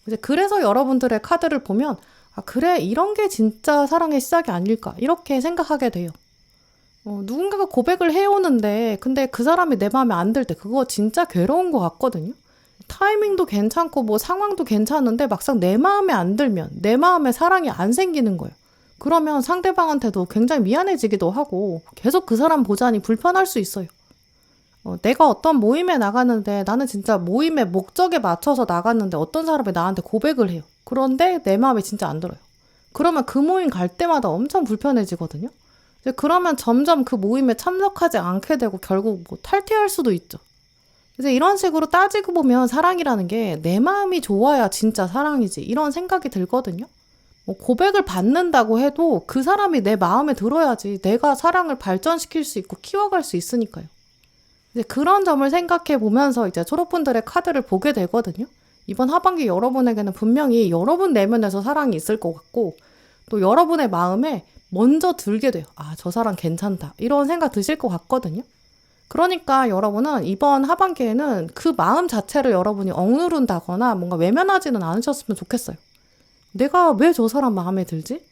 이제 그래서 여러분들의 카드를 보면 그래 이런 게 진짜 사랑의 시작이 아닐까 이렇게 생각하게 돼요. 누군가가 고백을 해오는데 근데 그 사람이 내 마음에 안 들 때 그거 진짜 괴로운 것 같거든요. 타이밍도 괜찮고 뭐 상황도 괜찮은데 막상 내 마음에 안 들면 내 마음에 사랑이 안 생기는 거예요. 그러면 상대방한테도 굉장히 미안해지기도 하고 계속 그 사람 보자니 불편할 수 있어요. 내가 어떤 모임에 나가는데 나는 진짜 모임의 목적에 맞춰서 나갔는데 어떤 사람이 나한테 고백을 해요. 그런데 내 마음에 진짜 안 들어요. 그러면 그 모임 갈 때마다 엄청 불편해지거든요. 이제 그러면 점점 그 모임에 참석하지 않게 되고 결국 뭐 탈퇴할 수도 있죠. 이제 이런 식으로 따지고 보면 사랑이라는 게 내 마음이 좋아야 진짜 사랑이지 이런 생각이 들거든요. 뭐 고백을 받는다고 해도 그 사람이 내 마음에 들어야지 내가 사랑을 발전시킬 수 있고 키워갈 수 있으니까요. 이제 그런 점을 생각해 보면서 이제 초록분들의 카드를 보게 되거든요. 이번 하반기 여러분에게는 분명히 여러분 내면에서 사랑이 있을 것 같고 또 여러분의 마음에 먼저 들게 돼요. 아, 저 사람 괜찮다. 이런 생각 드실 것 같거든요. 그러니까 여러분은 이번 하반기에는 그 마음 자체를 여러분이 억누른다거나 뭔가 외면하지는 않으셨으면 좋겠어요. 내가 왜 저 사람 마음에 들지?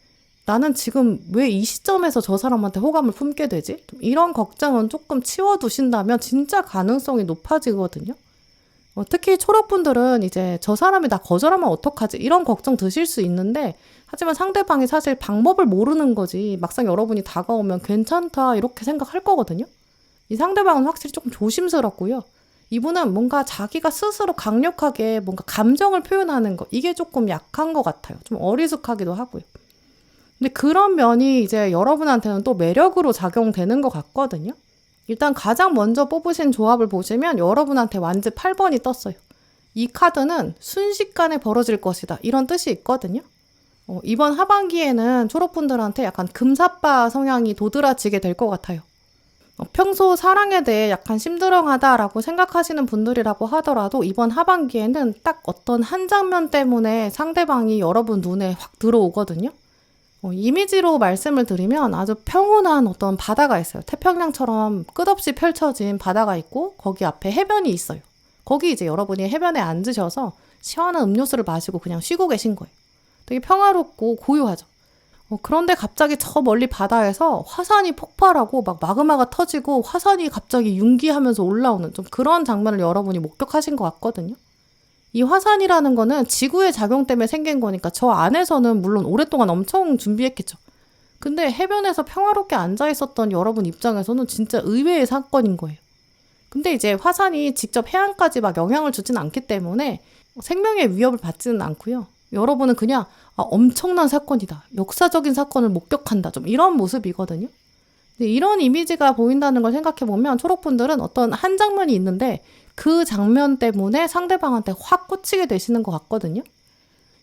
나는 지금 왜 이 시점에서 저 사람한테 호감을 품게 되지? 이런 걱정은 조금 치워두신다면 진짜 가능성이 높아지거든요. 특히 초록분들은 이제 저 사람이 나 거절하면 어떡하지? 이런 걱정 드실 수 있는데 하지만 상대방이 사실 방법을 모르는 거지 막상 여러분이 다가오면 괜찮다 이렇게 생각할 거거든요. 이 상대방은 확실히 조금 조심스럽고요. 이분은 뭔가 자기가 스스로 강력하게 뭔가 감정을 표현하는 거 이게 조금 약한 것 같아요. 좀 어리숙하기도 하고요. 근데 그런 면이 이제 여러분한테는 또 매력으로 작용되는 것 같거든요. 일단 가장 먼저 뽑으신 조합을 보시면 여러분한테 완즈 8번이 떴어요. 이 카드는 순식간에 벌어질 것이다. 이런 뜻이 있거든요. 이번 하반기에는 초록분들한테 약간 금사빠 성향이 도드라지게 될 것 같아요. 평소 사랑에 대해 약간 심드렁하다라고 생각하시는 분들이라고 하더라도 이번 하반기에는 딱 어떤 한 장면 때문에 상대방이 여러분 눈에 확 들어오거든요. 이미지로 말씀을 드리면 아주 평온한 어떤 바다가 있어요. 태평양처럼 끝없이 펼쳐진 바다가 있고 거기 앞에 해변이 있어요. 거기 이제 여러분이 해변에 앉으셔서 시원한 음료수를 마시고 그냥 쉬고 계신 거예요. 되게 평화롭고 고요하죠. 그런데 갑자기 저 멀리 바다에서 화산이 폭발하고 막 마그마가 터지고 화산이 갑자기 융기하면서 올라오는 좀 그런 장면을 여러분이 목격하신 것 같거든요. 이 화산이라는 거는 지구의 작용 때문에 생긴 거니까 저 안에서는 물론 오랫동안 엄청 준비했겠죠. 근데 해변에서 평화롭게 앉아 있었던 여러분 입장에서는 진짜 의외의 사건인 거예요. 근데 이제 화산이 직접 해안까지 막 영향을 주진 않기 때문에 생명의 위협을 받지는 않고요. 여러분은 그냥 엄청난 사건이다. 역사적인 사건을 목격한다. 좀 이런 모습이거든요. 이런 이미지가 보인다는 걸 생각해보면 초록분들은 어떤 한 장면이 있는데 그 장면 때문에 상대방한테 확 꽂히게 되시는 것 같거든요.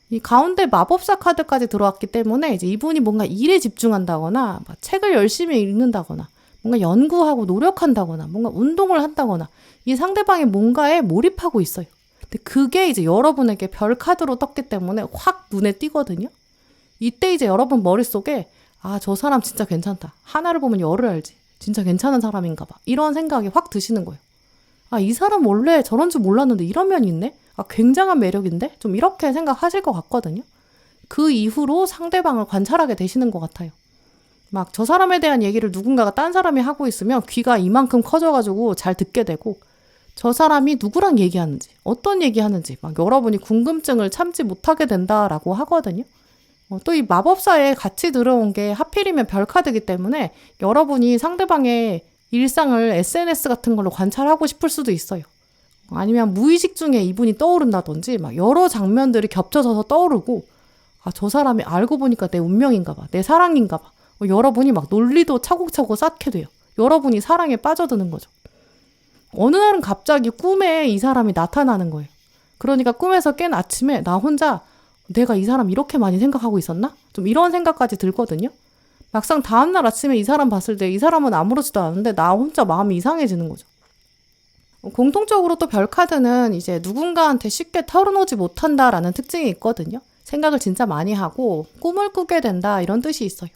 이 가운데 마법사 카드까지 들어왔기 때문에 이제 이분이 뭔가 일에 집중한다거나 책을 열심히 읽는다거나 뭔가 연구하고 노력한다거나 뭔가 운동을 한다거나 이 상대방이 뭔가에 몰입하고 있어요. 근데 그게 이제 여러분에게 별 카드로 떴기 때문에 확 눈에 띄거든요. 이때 이제 여러분 머릿속에 저 사람 진짜 괜찮다. 하나를 보면 열을 알지. 진짜 괜찮은 사람인가 봐. 이런 생각이 확 드시는 거예요. 이 사람 원래 저런 줄 몰랐는데 이런 면이 있네? 굉장한 매력인데? 좀 이렇게 생각하실 것 같거든요. 그 이후로 상대방을 관찰하게 되시는 것 같아요. 막 저 사람에 대한 얘기를 누군가가 딴 사람이 하고 있으면 귀가 이만큼 커져가지고 잘 듣게 되고 저 사람이 누구랑 얘기하는지, 어떤 얘기하는지 막 여러분이 궁금증을 참지 못하게 된다라고 하거든요. 또 이 마법사에 같이 들어온 게 하필이면 별카드이기 때문에 여러분이 상대방의 일상을 SNS 같은 걸로 관찰하고 싶을 수도 있어요. 아니면 무의식 중에 이분이 떠오른다든지 막 여러 장면들이 겹쳐져서 떠오르고 저 사람이 알고 보니까 내 운명인가 봐. 내 사랑인가 봐. 여러분이 막 논리도 차곡차곡 쌓게 돼요. 여러분이 사랑에 빠져드는 거죠. 어느 날은 갑자기 꿈에 이 사람이 나타나는 거예요. 그러니까 꿈에서 깬 아침에 나 혼자 내가 이 사람 이렇게 많이 생각하고 있었나? 좀 이런 생각까지 들거든요. 막상 다음날 아침에 이 사람 봤을 때 이 사람은 아무렇지도 않은데 나 혼자 마음이 이상해지는 거죠. 공통적으로 또 별카드는 이제 누군가한테 쉽게 털어놓지 못한다라는 특징이 있거든요. 생각을 진짜 많이 하고 꿈을 꾸게 된다 이런 뜻이 있어요.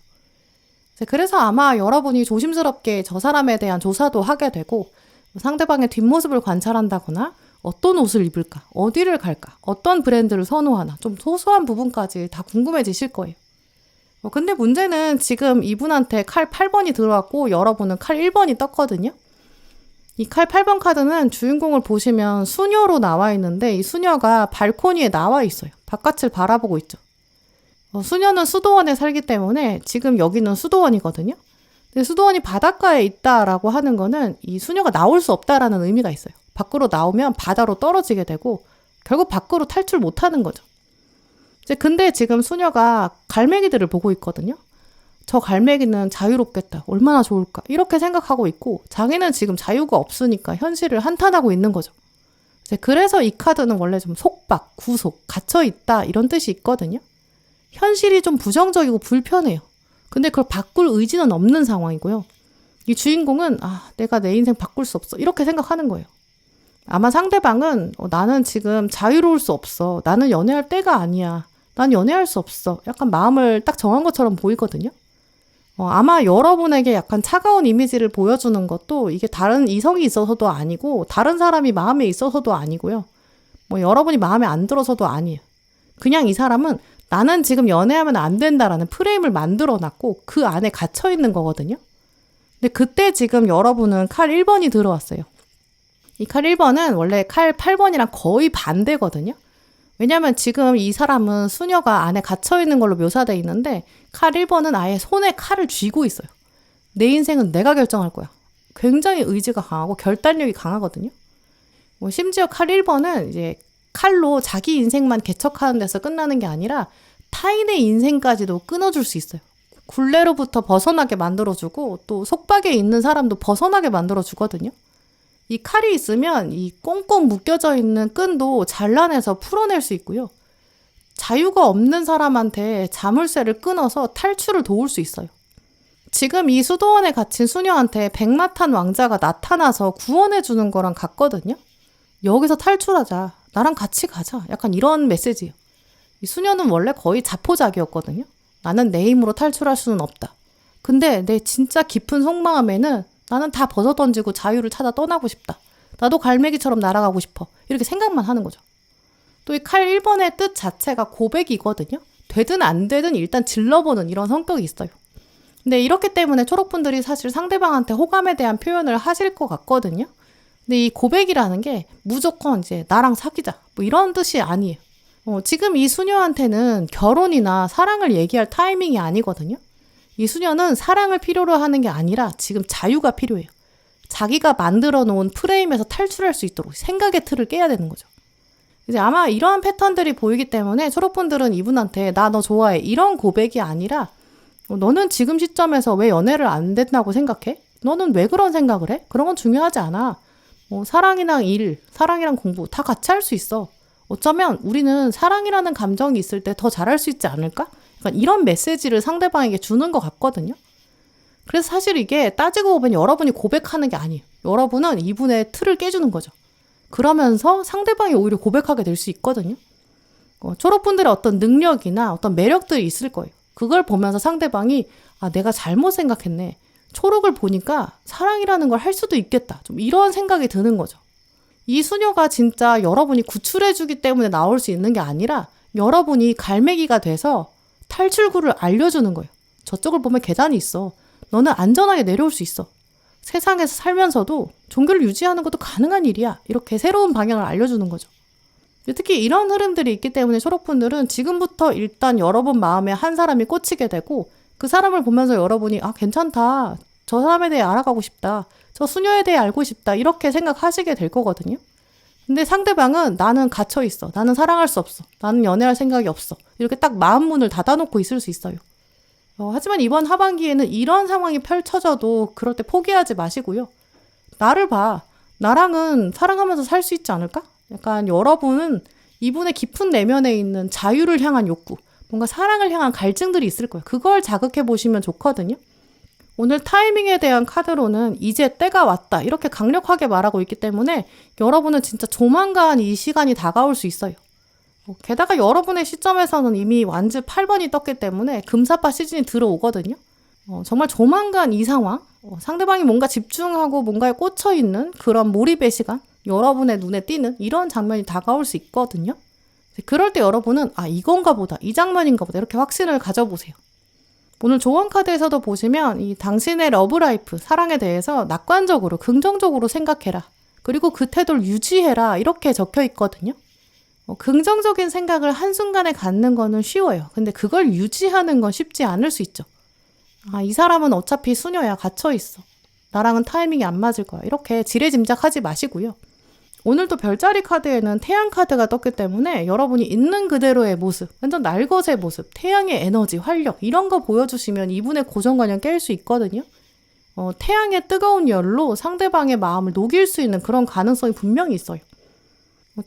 그래서 아마 여러분이 조심스럽게 저 사람에 대한 조사도 하게 되고 상대방의 뒷모습을 관찰한다거나 어떤 옷을 입을까, 어디를 갈까, 어떤 브랜드를 선호하나 좀 소소한 부분까지 다 궁금해지실 거예요. 근데 문제는 지금 이분한테 칼 8번이 들어왔고 여러분은 칼 1번이 떴거든요. 이 칼 8번 카드는 주인공을 보시면 수녀로 나와 있는데 이 수녀가 발코니에 나와 있어요. 바깥을 바라보고 있죠. 수녀는 수도원에 살기 때문에 지금 여기는 수도원이거든요. 근데 수도원이 바닷가에 있다라고 하는 거는 이 수녀가 나올 수 없다라는 의미가 있어요. 밖으로 나오면 바다로 떨어지게 되고 결국 밖으로 탈출 못하는 거죠. 근데 지금 수녀가 갈매기들을 보고 있거든요. 저 갈매기는 자유롭겠다. 얼마나 좋을까. 이렇게 생각하고 있고 자기는 지금 자유가 없으니까 현실을 한탄하고 있는 거죠. 그래서 이 카드는 원래 좀 속박, 구속, 갇혀있다 이런 뜻이 있거든요. 현실이 좀 부정적이고 불편해요. 근데 그걸 바꿀 의지는 없는 상황이고요. 이 주인공은 내가 내 인생 바꿀 수 없어. 이렇게 생각하는 거예요. 아마 상대방은 나는 지금 자유로울 수 없어. 나는 연애할 때가 아니야. 난 연애할 수 없어. 약간 마음을 딱 정한 것처럼 보이거든요. 아마 여러분에게 약간 차가운 이미지를 보여주는 것도 이게 다른 이성이 있어서도 아니고 다른 사람이 마음에 있어서도 아니고요. 여러분이 마음에 안 들어서도 아니에요. 그냥 이 사람은 나는 지금 연애하면 안 된다라는 프레임을 만들어놨고 그 안에 갇혀 있는 거거든요. 근데 그때 지금 여러분은 칼 1번이 들어왔어요. 이 칼 1번은 원래 칼 8번이랑 거의 반대거든요. 왜냐면 지금 이 사람은 수녀가 안에 갇혀있는 걸로 묘사되어 있는데 칼 1번은 아예 손에 칼을 쥐고 있어요. 내 인생은 내가 결정할 거야. 굉장히 의지가 강하고 결단력이 강하거든요. 심지어 칼 1번은 이제 칼로 자기 인생만 개척하는 데서 끝나는 게 아니라 타인의 인생까지도 끊어줄 수 있어요. 굴레로부터 벗어나게 만들어주고 또 속박에 있는 사람도 벗어나게 만들어주거든요. 이 칼이 있으면 이 꽁꽁 묶여져 있는 끈도 잘라내서 풀어낼 수 있고요. 자유가 없는 사람한테 자물쇠를 끊어서 탈출을 도울 수 있어요. 지금 이 수도원에 갇힌 수녀한테 백마탄 왕자가 나타나서 구원해주는 거랑 같거든요. 여기서 탈출하자. 나랑 같이 가자. 약간 이런 메시지예요. 이 수녀는 원래 거의 자포자기였거든요. 나는 내 힘으로 탈출할 수는 없다. 근데 내 진짜 깊은 속마음에는 나는 다 벗어던지고 자유를 찾아 떠나고 싶다. 나도 갈매기처럼 날아가고 싶어. 이렇게 생각만 하는 거죠. 또 이 칼 1번의 뜻 자체가 고백이거든요. 되든 안 되든 일단 질러보는 이런 성격이 있어요. 근데 이렇기 때문에 초록분들이 사실 상대방한테 호감에 대한 표현을 하실 것 같거든요. 근데 이 고백이라는 게 무조건 이제 나랑 사귀자 이런 뜻이 아니에요. 지금 이 수녀한테는 결혼이나 사랑을 얘기할 타이밍이 아니거든요. 이 수녀는 사랑을 필요로 하는 게 아니라 지금 자유가 필요해요. 자기가 만들어 놓은 프레임에서 탈출할 수 있도록 생각의 틀을 깨야 되는 거죠. 이제 아마 이러한 패턴들이 보이기 때문에 초록분들은 이분한테 나 너 좋아해 이런 고백이 아니라 너는 지금 시점에서 왜 연애를 안 된다고 생각해? 너는 왜 그런 생각을 해? 그런 건 중요하지 않아. 사랑이랑 일, 사랑이랑 공부 다 같이 할 수 있어. 어쩌면 우리는 사랑이라는 감정이 있을 때 더 잘할 수 있지 않을까? 그러니까 이런 메시지를 상대방에게 주는 것 같거든요. 그래서 사실 이게 따지고 보면 여러분이 고백하는 게 아니에요. 여러분은 이분의 틀을 깨주는 거죠. 그러면서 상대방이 오히려 고백하게 될 수 있거든요. 초록분들의 어떤 능력이나 어떤 매력들이 있을 거예요. 그걸 보면서 상대방이 내가 잘못 생각했네. 초록을 보니까 사랑이라는 걸 할 수도 있겠다. 좀 이런 생각이 드는 거죠. 이 수녀가 진짜 여러분이 구출해주기 때문에 나올 수 있는 게 아니라 여러분이 갈매기가 돼서 탈출구를 알려주는 거예요. 저쪽을 보면 계단이 있어. 너는 안전하게 내려올 수 있어. 세상에서 살면서도 종교를 유지하는 것도 가능한 일이야. 이렇게 새로운 방향을 알려주는 거죠. 특히 이런 흐름들이 있기 때문에 초록분들은 지금부터 일단 여러분 마음에 한 사람이 꽂히게 되고 그 사람을 보면서 여러분이 괜찮다. 저 사람에 대해 알아가고 싶다. 저 수녀에 대해 알고 싶다. 이렇게 생각하시게 될 거거든요. 근데 상대방은 나는 갇혀 있어. 나는 사랑할 수 없어. 나는 연애할 생각이 없어. 이렇게 딱 마음 문을 닫아놓고 있을 수 있어요. 하지만 이번 하반기에는 이런 상황이 펼쳐져도 그럴 때 포기하지 마시고요. 나를 봐. 나랑은 사랑하면서 살 수 있지 않을까? 약간 여러분은 이분의 깊은 내면에 있는 자유를 향한 욕구, 뭔가 사랑을 향한 갈증들이 있을 거예요. 그걸 자극해 보시면 좋거든요. 오늘 타이밍에 대한 카드로는 이제 때가 왔다 이렇게 강력하게 말하고 있기 때문에 여러분은 진짜 조만간 이 시간이 다가올 수 있어요. 게다가 여러분의 시점에서는 이미 완즈 8번이 떴기 때문에 금사빠 시즌이 들어오거든요. 정말 조만간 이 상황, 상대방이 뭔가 집중하고 뭔가에 꽂혀있는 그런 몰입의 시간, 여러분의 눈에 띄는 이런 장면이 다가올 수 있거든요. 그럴 때 여러분은 이건가 보다, 이 장면인가 보다 이렇게 확신을 가져보세요. 오늘 조언 카드에서도 보시면 이 당신의 러브라이프, 사랑에 대해서 낙관적으로, 긍정적으로 생각해라. 그리고 그 태도를 유지해라. 이렇게 적혀 있거든요. 긍정적인 생각을 한순간에 갖는 거는 쉬워요. 근데 그걸 유지하는 건 쉽지 않을 수 있죠. 이 사람은 어차피 수녀야. 갇혀있어. 나랑은 타이밍이 안 맞을 거야. 이렇게 지레짐작하지 마시고요. 오늘도 별자리 카드에는 태양 카드가 떴기 때문에 여러분이 있는 그대로의 모습, 완전 날것의 모습, 태양의 에너지, 활력 이런 거 보여주시면 이분의 고정관념 깰 수 있거든요. 태양의 뜨거운 열로 상대방의 마음을 녹일 수 있는 그런 가능성이 분명히 있어요.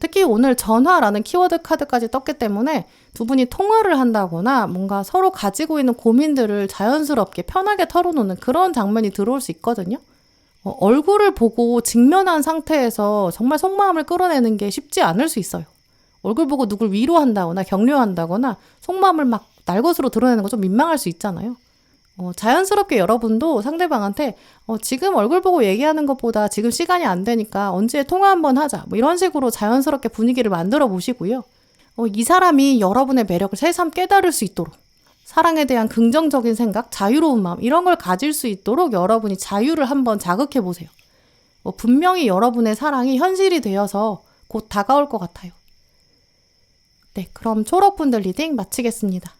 특히 오늘 전화라는 키워드 카드까지 떴기 때문에 두 분이 통화를 한다거나 뭔가 서로 가지고 있는 고민들을 자연스럽게 편하게 털어놓는 그런 장면이 들어올 수 있거든요. 얼굴을 보고 직면한 상태에서 정말 속마음을 끌어내는 게 쉽지 않을 수 있어요. 얼굴 보고 누굴 위로한다거나 격려한다거나 속마음을 막 날것으로 드러내는 거 좀 민망할 수 있잖아요. 자연스럽게 여러분도 상대방한테 지금 얼굴 보고 얘기하는 것보다 지금 시간이 안 되니까 언제 통화 한번 하자. 뭐 이런 식으로 자연스럽게 분위기를 만들어 보시고요. 이 사람이 여러분의 매력을 새삼 깨달을 수 있도록 사랑에 대한 긍정적인 생각, 자유로운 마음 이런 걸 가질 수 있도록 여러분이 자유를 한번 자극해 보세요. 분명히 여러분의 사랑이 현실이 되어서 곧 다가올 것 같아요. 네, 그럼 초록분들 리딩 마치겠습니다.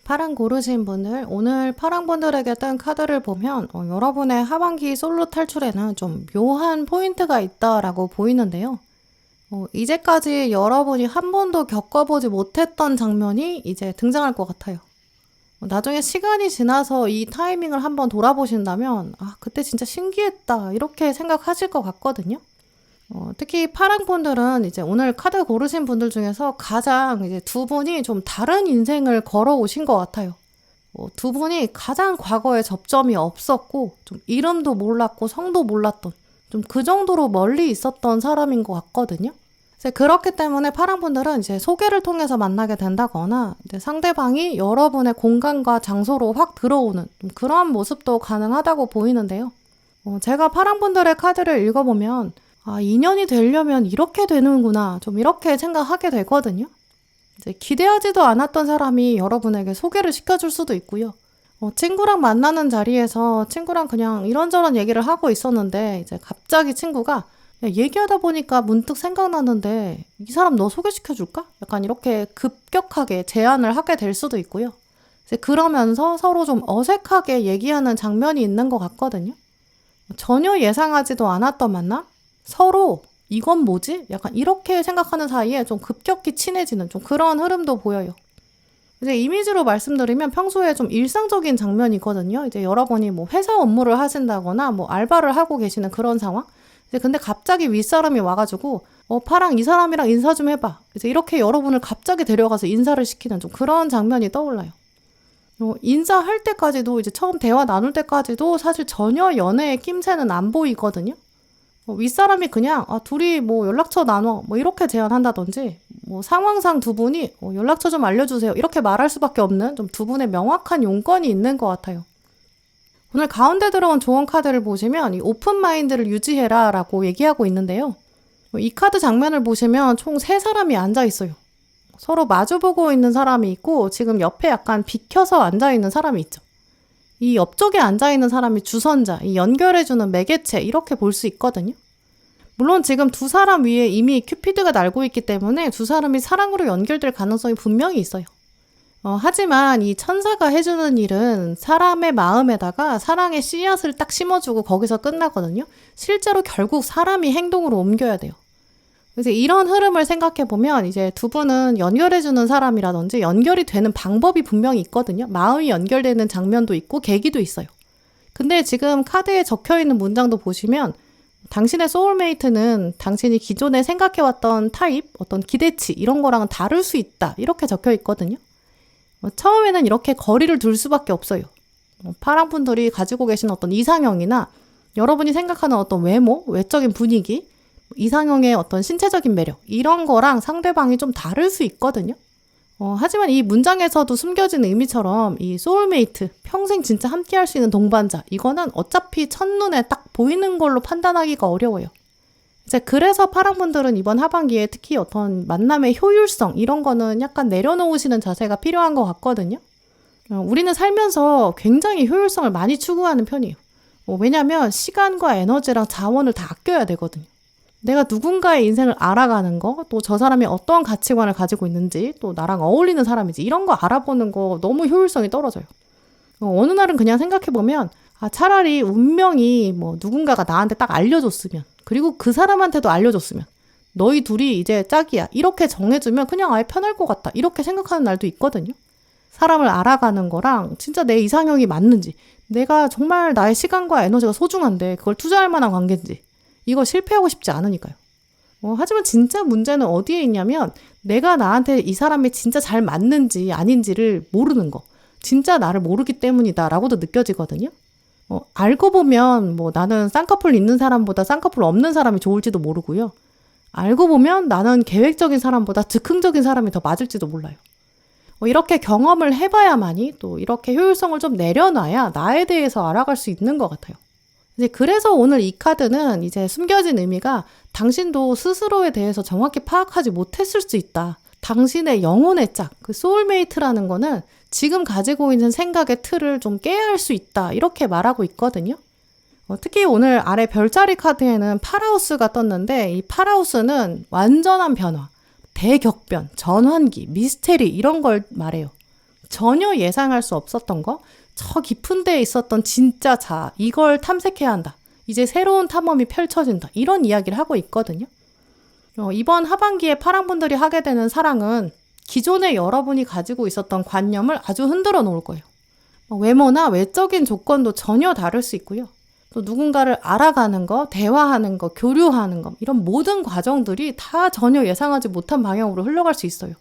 파랑 고르신 분들, 오늘 파랑 분들에게 뜬 카드를 보면 여러분의 하반기 솔로 탈출에는 좀 묘한 포인트가 있다라고 보이는데요. 이제까지 여러분이 한 번도 겪어보지 못했던 장면이 이제 등장할 것 같아요. 나중에 시간이 지나서 이 타이밍을 한번 돌아보신다면 그때 진짜 신기했다 이렇게 생각하실 것 같거든요. 특히 파랑 분들은 이제 오늘 카드 고르신 분들 중에서 가장 이제 두 분이 좀 다른 인생을 걸어오신 것 같아요. 두 분이 가장 과거에 접점이 없었고 좀 이름도 몰랐고 성도 몰랐던 좀 그 정도로 멀리 있었던 사람인 것 같거든요. 이제 그렇기 때문에 파랑 분들은 이제 소개를 통해서 만나게 된다거나 이제 상대방이 여러분의 공간과 장소로 확 들어오는 좀 그런 모습도 가능하다고 보이는데요. 제가 파랑 분들의 카드를 읽어보면 인연이 되려면 이렇게 되는구나. 좀 이렇게 생각하게 되거든요. 이제 기대하지도 않았던 사람이 여러분에게 소개를 시켜줄 수도 있고요. 친구랑 만나는 자리에서 친구랑 그냥 이런저런 얘기를 하고 있었는데 이제 갑자기 친구가 얘기하다 보니까 문득 생각났는데 이 사람 너 소개시켜줄까? 약간 이렇게 급격하게 제안을 하게 될 수도 있고요. 이제 그러면서 서로 좀 어색하게 얘기하는 장면이 있는 것 같거든요. 전혀 예상하지도 않았던 만남? 서로 이건 뭐지? 약간 이렇게 생각하는 사이에 좀 급격히 친해지는 좀 그런 흐름도 보여요. 이제 이미지로 말씀드리면 평소에 좀 일상적인 장면이거든요. 이제 여러분이 뭐 회사 업무를 하신다거나 뭐 알바를 하고 계시는 그런 상황. 이제 근데 갑자기 윗사람이 와가지고 파랑 이 사람이랑 인사 좀 해봐. 이제 이렇게 여러분을 갑자기 데려가서 인사를 시키는 좀 그런 장면이 떠올라요. 인사할 때까지도 이제 처음 대화 나눌 때까지도 사실 전혀 연애의 낌새는 안 보이거든요. 윗사람이 그냥 둘이 뭐 연락처 나눠 뭐 이렇게 제안한다든지 뭐 상황상 두 분이 연락처 좀 알려주세요 이렇게 말할 수밖에 없는 좀 두 분의 명확한 용건이 있는 것 같아요. 오늘 가운데 들어온 조언 카드를 보시면 이 오픈 마인드를 유지해라 라고 얘기하고 있는데요. 이 카드 장면을 보시면 총 3사람이 앉아 있어요. 서로 마주보고 있는 사람이 있고 지금 옆에 약간 비켜서 앉아 있는 사람이 있죠. 이 옆쪽에 앉아있는 사람이 주선자, 이 연결해주는 매개체 이렇게 볼 수 있거든요. 물론 지금 두 사람 위에 이미 큐피드가 날고 있기 때문에 두 사람이 사랑으로 연결될 가능성이 분명히 있어요. 하지만 이 천사가 해주는 일은 사람의 마음에다가 사랑의 씨앗을 딱 심어주고 거기서 끝나거든요. 실제로 결국 사람이 행동으로 옮겨야 돼요. 그래서 이런 흐름을 생각해보면 이제 두 분은 연결해주는 사람이라든지 연결이 되는 방법이 분명히 있거든요. 마음이 연결되는 장면도 있고 계기도 있어요. 근데 지금 카드에 적혀있는 문장도 보시면 당신의 소울메이트는 당신이 기존에 생각해왔던 타입, 어떤 기대치 이런 거랑은 다를 수 있다. 이렇게 적혀있거든요. 처음에는 이렇게 거리를 둘 수밖에 없어요. 파랑 분들이 가지고 계신 어떤 이상형이나 여러분이 생각하는 어떤 외모, 외적인 분위기 이상형의 어떤 신체적인 매력 이런 거랑 상대방이 좀 다를 수 있거든요. 하지만 이 문장에서도 숨겨진 의미처럼 이 소울메이트, 평생 진짜 함께 할 수 있는 동반자 이거는 어차피 첫눈에 딱 보이는 걸로 판단하기가 어려워요. 이제 그래서 파랑분들은 이번 하반기에 특히 어떤 만남의 효율성 이런 거는 약간 내려놓으시는 자세가 필요한 것 같거든요. 우리는 살면서 굉장히 효율성을 많이 추구하는 편이에요. 왜냐면 시간과 에너지랑 자원을 다 아껴야 되거든요. 내가 누군가의 인생을 알아가는 거, 또 저 사람이 어떤 가치관을 가지고 있는지, 또 나랑 어울리는 사람인지 이런 거 알아보는 거 너무 효율성이 떨어져요. 어느 날은 그냥 생각해보면 차라리 운명이 누군가가 나한테 딱 알려줬으면, 그리고 그 사람한테도 알려줬으면, 너희 둘이 이제 짝이야 이렇게 정해주면 그냥 아예 편할 것 같다 이렇게 생각하는 날도 있거든요. 사람을 알아가는 거랑 진짜 내 이상형이 맞는지, 내가 정말 나의 시간과 에너지가 소중한데 그걸 투자할 만한 관계인지, 이거 실패하고 싶지 않으니까요. 하지만 진짜 문제는 어디에 있냐면 내가 나한테 이 사람이 진짜 잘 맞는지 아닌지를 모르는 거. 진짜 나를 모르기 때문이다 라고도 느껴지거든요. 알고 보면 나는 쌍꺼풀 있는 사람보다 쌍꺼풀 없는 사람이 좋을지도 모르고요. 알고 보면 나는 계획적인 사람보다 즉흥적인 사람이 더 맞을지도 몰라요. 이렇게 경험을 해봐야만이, 또 이렇게 효율성을 좀 내려놔야 나에 대해서 알아갈 수 있는 것 같아요. 이제 그래서 오늘 이 카드는 이제 숨겨진 의미가 당신도 스스로에 대해서 정확히 파악하지 못했을 수 있다. 당신의 영혼의 짝, 그 소울메이트라는 거는 지금 가지고 있는 생각의 틀을 좀 깨야 할 수 있다. 이렇게 말하고 있거든요. 특히 오늘 아래 별자리 카드에는 파라우스가 떴는데, 이 파라우스는 완전한 변화, 대격변, 전환기, 미스테리 이런 걸 말해요. 전혀 예상할 수 없었던 거, 저 깊은 데에 있었던 진짜 자아, 이걸 탐색해야 한다. 이제 새로운 탐험이 펼쳐진다. 이런 이야기를 하고 있거든요. 이번 하반기에 파랑분들이 하게 되는 사랑은 기존에 여러분이 가지고 있었던 관념을 아주 흔들어 놓을 거예요. 외모나 외적인 조건도 전혀 다를 수 있고요. 또 누군가를 알아가는 거, 대화하는 거, 교류하는 거, 이런 모든 과정들이 다 전혀 예상하지 못한 방향으로 흘러갈 수 있어요.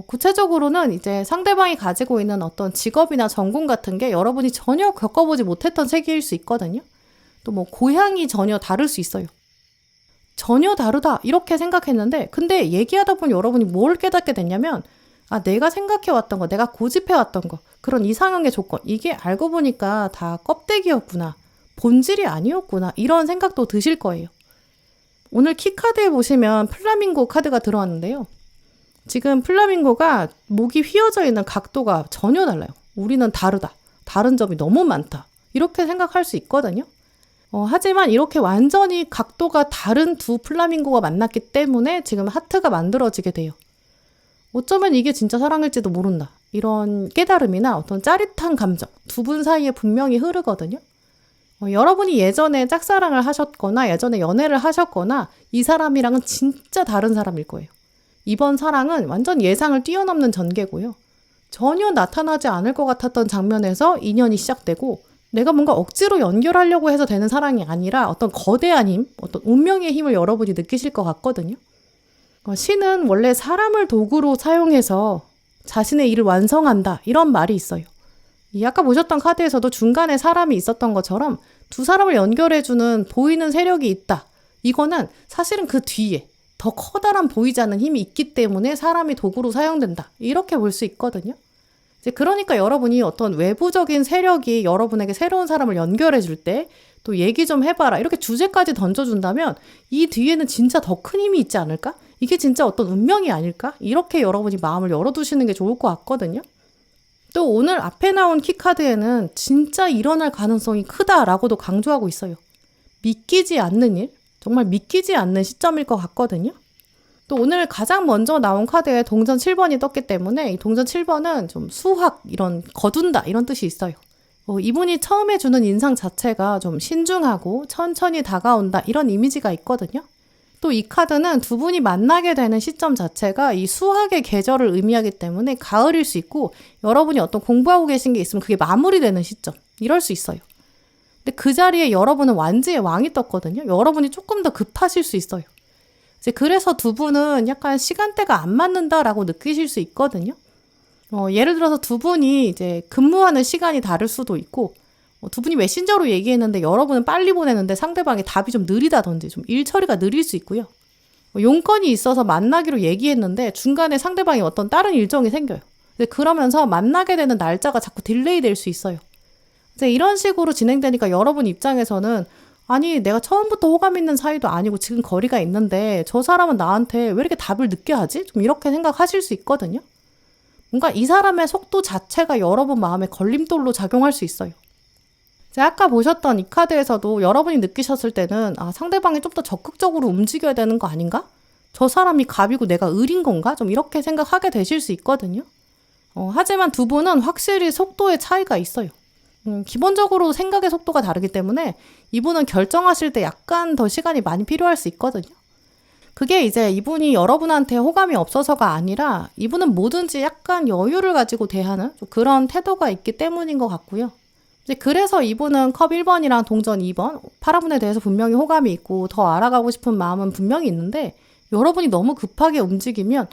구체적으로는 이제 상대방이 가지고 있는 어떤 직업이나 전공 같은 게 여러분이 전혀 겪어보지 못했던 세계일 수 있거든요. 또 고향이 전혀 다를 수 있어요. 전혀 다르다 이렇게 생각했는데, 근데 얘기하다 보니 여러분이 뭘 깨닫게 됐냐면, 내가 생각해왔던 거, 내가 고집해왔던 거, 그런 이상형의 조건, 이게 알고 보니까 다 껍데기였구나, 본질이 아니었구나, 이런 생각도 드실 거예요. 오늘 키카드에 보시면 플라밍고 카드가 들어왔는데요. 지금 플라밍고가 목이 휘어져 있는 각도가 전혀 달라요. 우리는 다르다. 다른 점이 너무 많다. 이렇게 생각할 수 있거든요. 하지만 이렇게 완전히 각도가 다른 두 플라밍고가 만났기 때문에 지금 하트가 만들어지게 돼요. 어쩌면 이게 진짜 사랑일지도 모른다. 이런 깨달음이나 어떤 짜릿한 감정, 두 분 사이에 분명히 흐르거든요. 여러분이 예전에 짝사랑을 하셨거나 예전에 연애를 하셨거나 이 사람이랑은 진짜 다른 사람일 거예요. 이번 사랑은 완전 예상을 뛰어넘는 전개고요. 전혀 나타나지 않을 것 같았던 장면에서 인연이 시작되고, 내가 뭔가 억지로 연결하려고 해서 되는 사랑이 아니라 어떤 거대한 힘, 어떤 운명의 힘을 여러분이 느끼실 것 같거든요. 신은 원래 사람을 도구로 사용해서 자신의 일을 완성한다, 이런 말이 있어요. 아까 보셨던 카드에서도 중간에 사람이 있었던 것처럼 두 사람을 연결해주는 보이는 세력이 있다. 이거는 사실은 그 뒤에 더 커다란 보이지 않는 힘이 있기 때문에 사람이 도구로 사용된다. 이렇게 볼 수 있거든요. 이제 그러니까 여러분이 어떤 외부적인 세력이 여러분에게 새로운 사람을 연결해 줄 때 또 얘기 좀 해봐라, 이렇게 주제까지 던져준다면 이 뒤에는 진짜 더 큰 힘이 있지 않을까? 이게 진짜 어떤 운명이 아닐까? 이렇게 여러분이 마음을 열어두시는 게 좋을 것 같거든요. 또 오늘 앞에 나온 키카드에는 진짜 일어날 가능성이 크다라고도 강조하고 있어요. 믿기지 않는 일, 정말 믿기지 않는 시점일 것 같거든요. 또 오늘 가장 먼저 나온 카드에 동전 7번이 떴기 때문에 이 동전 7번은 좀 수확, 이런 거둔다, 이런 뜻이 있어요. 이분이 처음에 주는 인상 자체가 좀 신중하고 천천히 다가온다, 이런 이미지가 있거든요. 또 이 카드는 두 분이 만나게 되는 시점 자체가 이 수학의 계절을 의미하기 때문에 가을일 수 있고, 여러분이 어떤 공부하고 계신 게 있으면 그게 마무리되는 시점, 이럴 수 있어요. 근데 그 자리에 여러분은 완지의 왕이 떴거든요. 여러분이 조금 더 급하실 수 있어요. 이제 그래서 두 분은 약간 시간대가 안 맞는다라고 느끼실 수 있거든요. 예를 들어서 두 분이 이제 근무하는 시간이 다를 수도 있고, 두 분이 메신저로 얘기했는데 여러분은 빨리 보내는데 상대방이 답이 좀 느리다든지 좀 일 처리가 느릴 수 있고요. 용건이 있어서 만나기로 얘기했는데 중간에 상대방이 어떤 다른 일정이 생겨요. 근데 그러면서 만나게 되는 날짜가 자꾸 딜레이 될 수 있어요. 이제 이런 식으로 진행되니까 여러분 입장에서는, 아니 내가 처음부터 호감 있는 사이도 아니고 지금 거리가 있는데 저 사람은 나한테 왜 이렇게 답을 늦게 하지? 좀 이렇게 생각하실 수 있거든요. 뭔가 이 사람의 속도 자체가 여러분 마음에 걸림돌로 작용할 수 있어요. 이제 아까 보셨던 이 카드에서도 여러분이 느끼셨을 때는 상대방이 좀 더 적극적으로 움직여야 되는 거 아닌가? 저 사람이 갑이고 내가 을인 건가? 좀 이렇게 생각하게 되실 수 있거든요. 하지만 두 분은 확실히 속도의 차이가 있어요. 기본적으로 생각의 속도가 다르기 때문에 이분은 결정하실 때 약간 더 시간이 많이 필요할 수 있거든요. 그게 이제 이분이 여러분한테 호감이 없어서가 아니라 이분은 뭐든지 약간 여유를 가지고 대하는 그런 태도가 있기 때문인 것 같고요. 이제 그래서 이분은 컵 1번이랑 동전 2번, 파란 분에 대해서 분명히 호감이 있고 더 알아가고 싶은 마음은 분명히 있는데 여러분이 너무 급하게 움직이면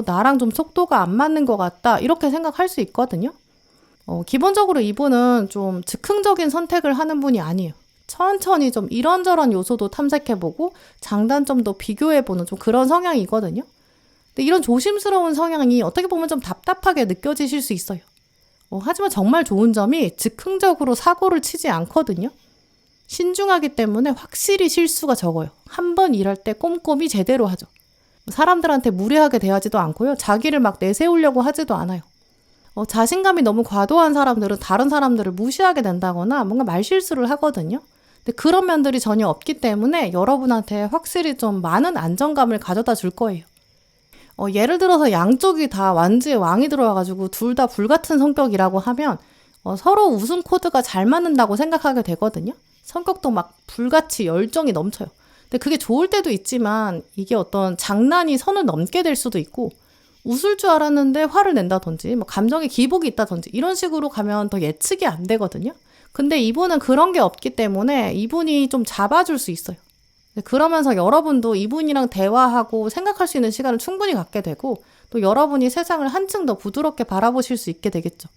나랑 좀 속도가 안 맞는 것 같다 이렇게 생각할 수 있거든요. 기본적으로 이분은 좀 즉흥적인 선택을 하는 분이 아니에요. 천천히 좀 이런저런 요소도 탐색해보고 장단점도 비교해보는 좀 그런 성향이거든요. 근데 이런 조심스러운 성향이 어떻게 보면 좀 답답하게 느껴지실 수 있어요. 하지만 정말 좋은 점이 즉흥적으로 사고를 치지 않거든요. 신중하기 때문에 확실히 실수가 적어요. 한 번 일할 때 꼼꼼히 제대로 하죠. 사람들한테 무례하게 대하지도 않고요. 자기를 막 내세우려고 하지도 않아요. 자신감이 너무 과도한 사람들은 다른 사람들을 무시하게 된다거나 뭔가 말실수를 하거든요. 근데 그런 면들이 전혀 없기 때문에 여러분한테 확실히 좀 많은 안정감을 가져다 줄 거예요. 예를 들어서 양쪽이 다 완지의 왕이 들어와가지고 둘 다 불같은 성격이라고 하면 서로 우승 코드가 잘 맞는다고 생각하게 되거든요. 성격도 막 불같이 열정이 넘쳐요. 근데 그게 좋을 때도 있지만 이게 어떤 장난이 선을 넘게 될 수도 있고 웃을 줄 알았는데 화를 낸다든지 뭐 감정에 기복이 있다든지 이런 식으로 가면 더 예측이 안 되거든요. 근데 이분은 그런 게 없기 때문에 이분이 좀 잡아줄 수 있어요. 그러면서 여러분도 이분이랑 대화하고 생각할 수 있는 시간을 충분히 갖게 되고 또 여러분이 세상을 한층 더 부드럽게 바라보실 수 있게 되겠죠.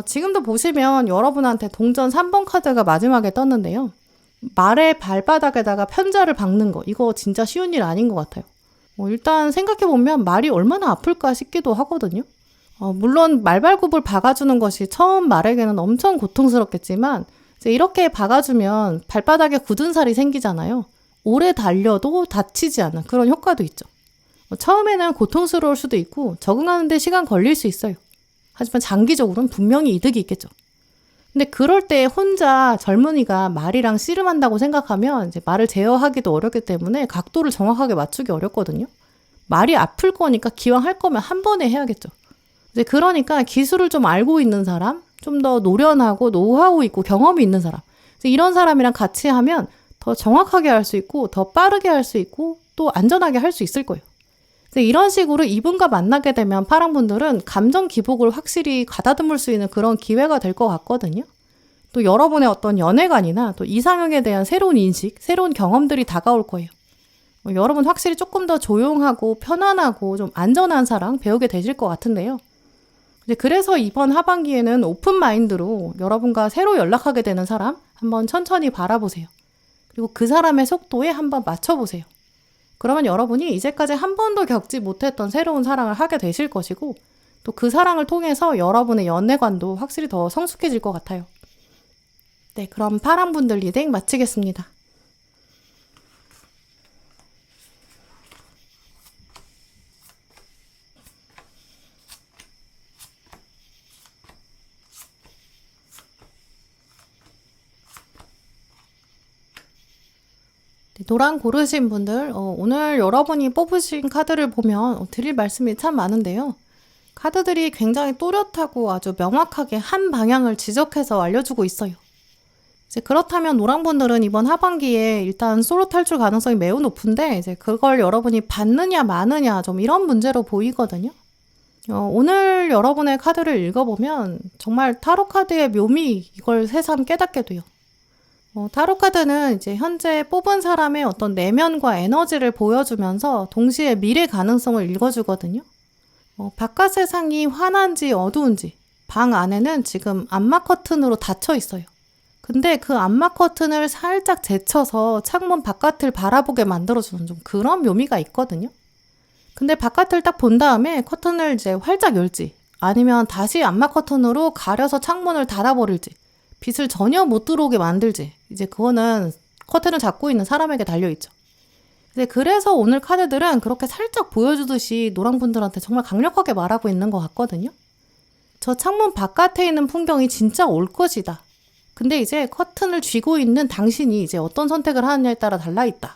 지금도 보시면 여러분한테 동전 3번 카드가 마지막에 떴는데요. 말의 발바닥에다가 편자를 박는 거 이거 진짜 쉬운 일 아닌 것 같아요. 일단 생각해보면 말이 얼마나 아플까 싶기도 하거든요. 물론 말발굽을 박아주는 것이 처음 말에게는 엄청 고통스럽겠지만 이제 이렇게 박아주면 발바닥에 굳은 살이 생기잖아요. 오래 달려도 다치지 않는 그런 효과도 있죠. 처음에는 고통스러울 수도 있고 적응하는 데 시간 걸릴 수 있어요. 하지만 장기적으로는 분명히 이득이 있겠죠. 근데 그럴 때 혼자 젊은이가 말이랑 씨름한다고 생각하면 이제 말을 제어하기도 어렵기 때문에 각도를 정확하게 맞추기 어렵거든요. 말이 아플 거니까 기왕 할 거면 한 번에 해야겠죠. 이제 그러니까 기술을 좀 알고 있는 사람, 좀 더 노련하고 노하우 있고 경험이 있는 사람, 이런 사람이랑 같이 하면 더 정확하게 할 수 있고 더 빠르게 할 수 있고 또 안전하게 할 수 있을 거예요. 이런 식으로 이분과 만나게 되면 파랑분들은 감정 기복을 확실히 가다듬을 수 있는 그런 기회가 될 것 같거든요. 또 여러분의 어떤 연애관이나 또 이상형에 대한 새로운 인식, 새로운 경험들이 다가올 거예요. 여러분 확실히 조금 더 조용하고 편안하고 좀 안전한 사랑 배우게 되실 것 같은데요. 그래서 이번 하반기에는 오픈 마인드로 여러분과 새로 연락하게 되는 사람 한번 천천히 바라보세요. 그리고 그 사람의 속도에 한번 맞춰보세요. 그러면 여러분이 이제까지 한 번도 겪지 못했던 새로운 사랑을 하게 되실 것이고 또 그 사랑을 통해서 여러분의 연애관도 확실히 더 성숙해질 것 같아요. 네, 그럼 파랑분들 리딩 마치겠습니다. 노랑 고르신 분들, 오늘 여러분이 뽑으신 카드를 보면 드릴 말씀이 참 많은데요. 카드들이 굉장히 또렷하고 아주 명확하게 한 방향을 지적해서 알려주고 있어요. 이제 그렇다면 노랑 분들은 이번 하반기에 일단 솔로 탈출 가능성이 매우 높은데 이제 그걸 여러분이 받느냐 마느냐 좀 이런 문제로 보이거든요. 오늘 여러분의 카드를 읽어보면 정말 타로 카드의 묘미 이걸 새삼 깨닫게 돼요. 타로 카드는 이제 현재 뽑은 사람의 어떤 내면과 에너지를 보여주면서 동시에 미래 가능성을 읽어주거든요. 바깥 세상이 환한지 어두운지 방 안에는 지금 암막 커튼으로 닫혀 있어요. 근데 그 암막 커튼을 살짝 제쳐서 창문 바깥을 바라보게 만들어주는 좀 그런 묘미가 있거든요. 근데 바깥을 딱 본 다음에 커튼을 이제 활짝 열지 아니면 다시 암막 커튼으로 가려서 창문을 닫아버릴지 빛을 전혀 못 들어오게 만들지 이제 그거는 커튼을 잡고 있는 사람에게 달려있죠. 그래서 오늘 카드들은 그렇게 살짝 보여주듯이 노랑분들한테 정말 강력하게 말하고 있는 것 같거든요. 저 창문 바깥에 있는 풍경이 진짜 올 것이다. 근데 이제 커튼을 쥐고 있는 당신이 이제 어떤 선택을 하느냐에 따라 달라있다.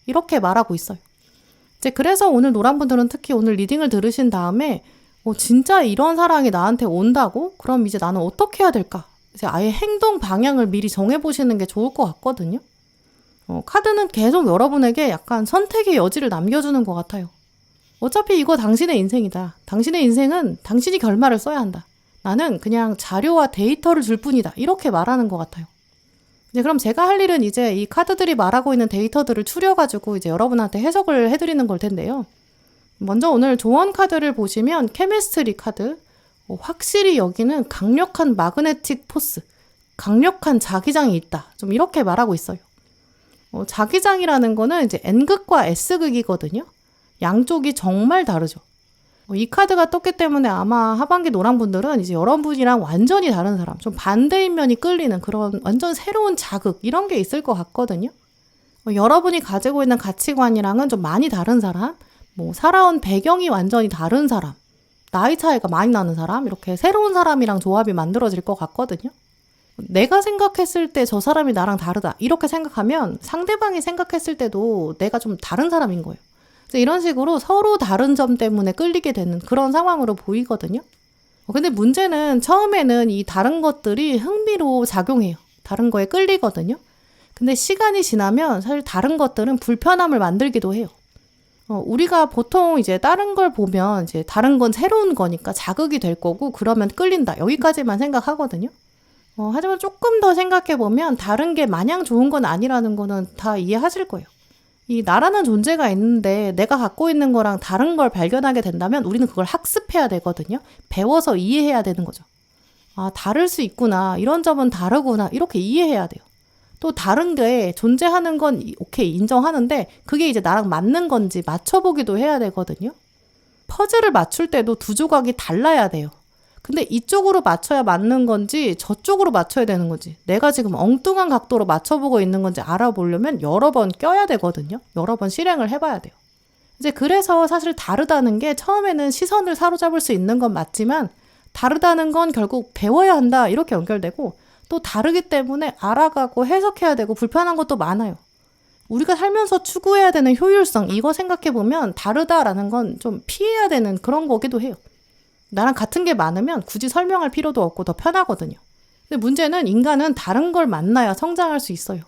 이렇게 말하고 있어요. 이제 그래서 오늘 노란 분들은 특히 오늘 리딩을 들으신 다음에 진짜 이런 사랑이 나한테 온다고? 그럼 이제 나는 어떻게 해야 될까? 이제 아예 행동 방향을 미리 정해보시는 게 좋을 것 같거든요. 카드는 계속 여러분에게 약간 선택의 여지를 남겨주는 것 같아요. 어차피 이거 당신의 인생이다. 당신의 인생은 당신이 결말을 써야 한다. 나는 그냥 자료와 데이터를 줄 뿐이다. 이렇게 말하는 것 같아요. 이제 그럼 제가 할 일은 이제 이 카드들이 말하고 있는 데이터들을 추려가지고 이제 여러분한테 해석을 해드리는 걸 텐데요. 먼저 오늘 조언 카드를 보시면 케미스트리 카드, 확실히 여기는 강력한 마그네틱 포스, 강력한 자기장이 있다. 좀 이렇게 말하고 있어요. 자기장이라는 거는 이제 N극과 S극이거든요. 양쪽이 정말 다르죠. 이 카드가 떴기 때문에 아마 하반기 노랑 분들은 이제 여러분이랑 완전히 다른 사람, 좀 반대인 면이 끌리는 그런 완전 새로운 자극, 이런 게 있을 것 같거든요. 여러분이 가지고 있는 가치관이랑은 좀 많이 다른 사람, 살아온 배경이 완전히 다른 사람, 나이 차이가 많이 나는 사람, 이렇게 새로운 사람이랑 조합이 만들어질 것 같거든요. 내가 생각했을 때 저 사람이 나랑 다르다, 이렇게 생각하면 상대방이 생각했을 때도 내가 좀 다른 사람인 거예요. 이런 식으로 서로 다른 점 때문에 끌리게 되는 그런 상황으로 보이거든요. 근데 문제는 처음에는 이 다른 것들이 흥미로 작용해요. 다른 거에 끌리거든요. 근데 시간이 지나면 사실 다른 것들은 불편함을 만들기도 해요. 우리가 보통 이제 다른 걸 보면 이제 다른 건 새로운 거니까 자극이 될 거고 그러면 끌린다. 여기까지만 생각하거든요. 하지만 조금 더 생각해보면 다른 게 마냥 좋은 건 아니라는 거는 다 이해하실 거예요. 이 나라는 존재가 있는데 내가 갖고 있는 거랑 다른 걸 발견하게 된다면 우리는 그걸 학습해야 되거든요. 배워서 이해해야 되는 거죠. 아, 다를 수 있구나. 이런 점은 다르구나. 이렇게 이해해야 돼요. 또 다른 게 존재하는 건 오케이 인정하는데 그게 이제 나랑 맞는 건지 맞춰보기도 해야 되거든요. 퍼즐을 맞출 때도 두 조각이 달라야 돼요. 근데 이쪽으로 맞춰야 맞는 건지 저쪽으로 맞춰야 되는 건지 내가 지금 엉뚱한 각도로 맞춰보고 있는 건지 알아보려면 여러 번 껴야 되거든요. 여러 번 실행을 해봐야 돼요. 이제 그래서 사실 다르다는 게 처음에는 시선을 사로잡을 수 있는 건 맞지만 다르다는 건 결국 배워야 한다 이렇게 연결되고 또 다르기 때문에 알아가고 해석해야 되고 불편한 것도 많아요. 우리가 살면서 추구해야 되는 효율성 이거 생각해보면 다르다라는 건 좀 피해야 되는 그런 거기도 해요. 나랑 같은 게 많으면 굳이 설명할 필요도 없고 더 편하거든요. 근데 문제는 인간은 다른 걸 만나야 성장할 수 있어요.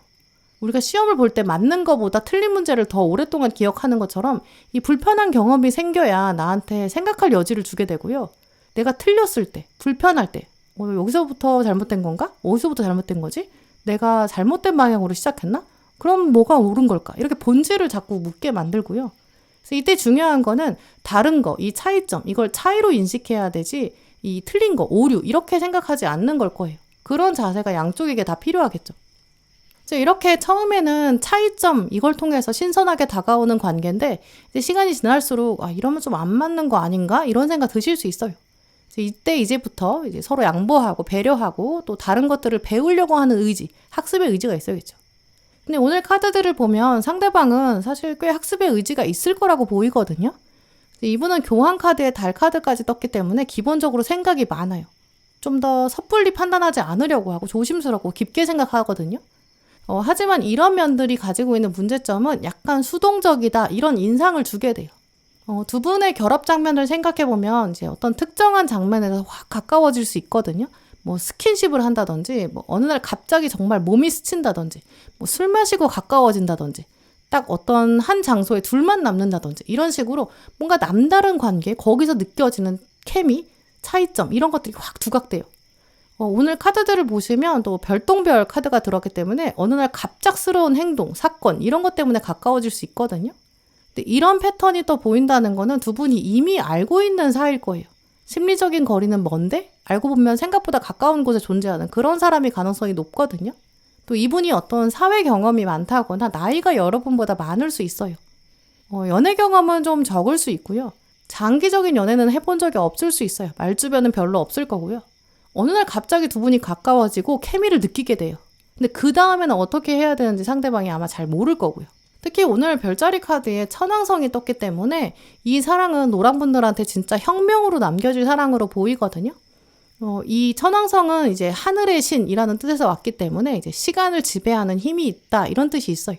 우리가 시험을 볼 때 맞는 거보다 틀린 문제를 더 오랫동안 기억하는 것처럼 이 불편한 경험이 생겨야 나한테 생각할 여지를 주게 되고요. 내가 틀렸을 때, 불편할 때 여기서부터 잘못된 건가? 어디서부터 잘못된 거지? 내가 잘못된 방향으로 시작했나? 그럼 뭐가 옳은 걸까? 이렇게 본질을 자꾸 묻게 만들고요. 그래서 이때 중요한 거는 다른 거, 이 차이점, 이걸 차이로 인식해야 되지 이 틀린 거, 오류 이렇게 생각하지 않는 걸 거예요. 그런 자세가 양쪽에게 다 필요하겠죠. 이렇게 처음에는 차이점 이걸 통해서 신선하게 다가오는 관계인데 이제 시간이 지날수록 이러면 좀 안 맞는 거 아닌가? 이런 생각 드실 수 있어요. 이때 이제부터 이제 서로 양보하고 배려하고 또 다른 것들을 배우려고 하는 의지, 학습의 의지가 있어야겠죠. 근데 오늘 카드들을 보면 상대방은 사실 꽤 학습의 의지가 있을 거라고 보이거든요. 이분은 교환 카드에 달 카드까지 떴기 때문에 기본적으로 생각이 많아요. 좀 더 섣불리 판단하지 않으려고 하고 조심스럽고 깊게 생각하거든요. 하지만 이런 면들이 가지고 있는 문제점은 약간 수동적이다 이런 인상을 주게 돼요. 두 분의 결합 장면을 생각해보면 이제 어떤 특정한 장면에서 확 가까워질 수 있거든요. 스킨십을 한다든지, 어느 날 갑자기 정말 몸이 스친다든지, 술 마시고 가까워진다든지, 딱 어떤 한 장소에 둘만 남는다든지, 이런 식으로 뭔가 남다른 관계, 거기서 느껴지는 케미, 차이점, 이런 것들이 확 두각돼요. 오늘 카드들을 보시면 또 별똥별 카드가 들어왔기 때문에 어느 날 갑작스러운 행동, 사건, 이런 것 때문에 가까워질 수 있거든요. 근데 이런 패턴이 또 보인다는 거는 두 분이 이미 알고 있는 사이일 거예요. 심리적인 거리는 먼데 알고 보면 생각보다 가까운 곳에 존재하는 그런 사람이 가능성이 높거든요. 또 이분이 어떤 사회 경험이 많다거나 나이가 여러분보다 많을 수 있어요. 연애 경험은 좀 적을 수 있고요. 장기적인 연애는 해본 적이 없을 수 있어요. 말주변은 별로 없을 거고요. 어느 날 갑자기 두 분이 가까워지고 케미를 느끼게 돼요. 근데 그 다음에는 어떻게 해야 되는지 상대방이 아마 잘 모를 거고요. 특히 오늘 별자리 카드에 천왕성이 떴기 때문에 이 사랑은 노랑분들한테 진짜 혁명으로 남겨질 사랑으로 보이거든요. 이 천왕성은 이제 하늘의 신이라는 뜻에서 왔기 때문에 이제 시간을 지배하는 힘이 있다 이런 뜻이 있어요.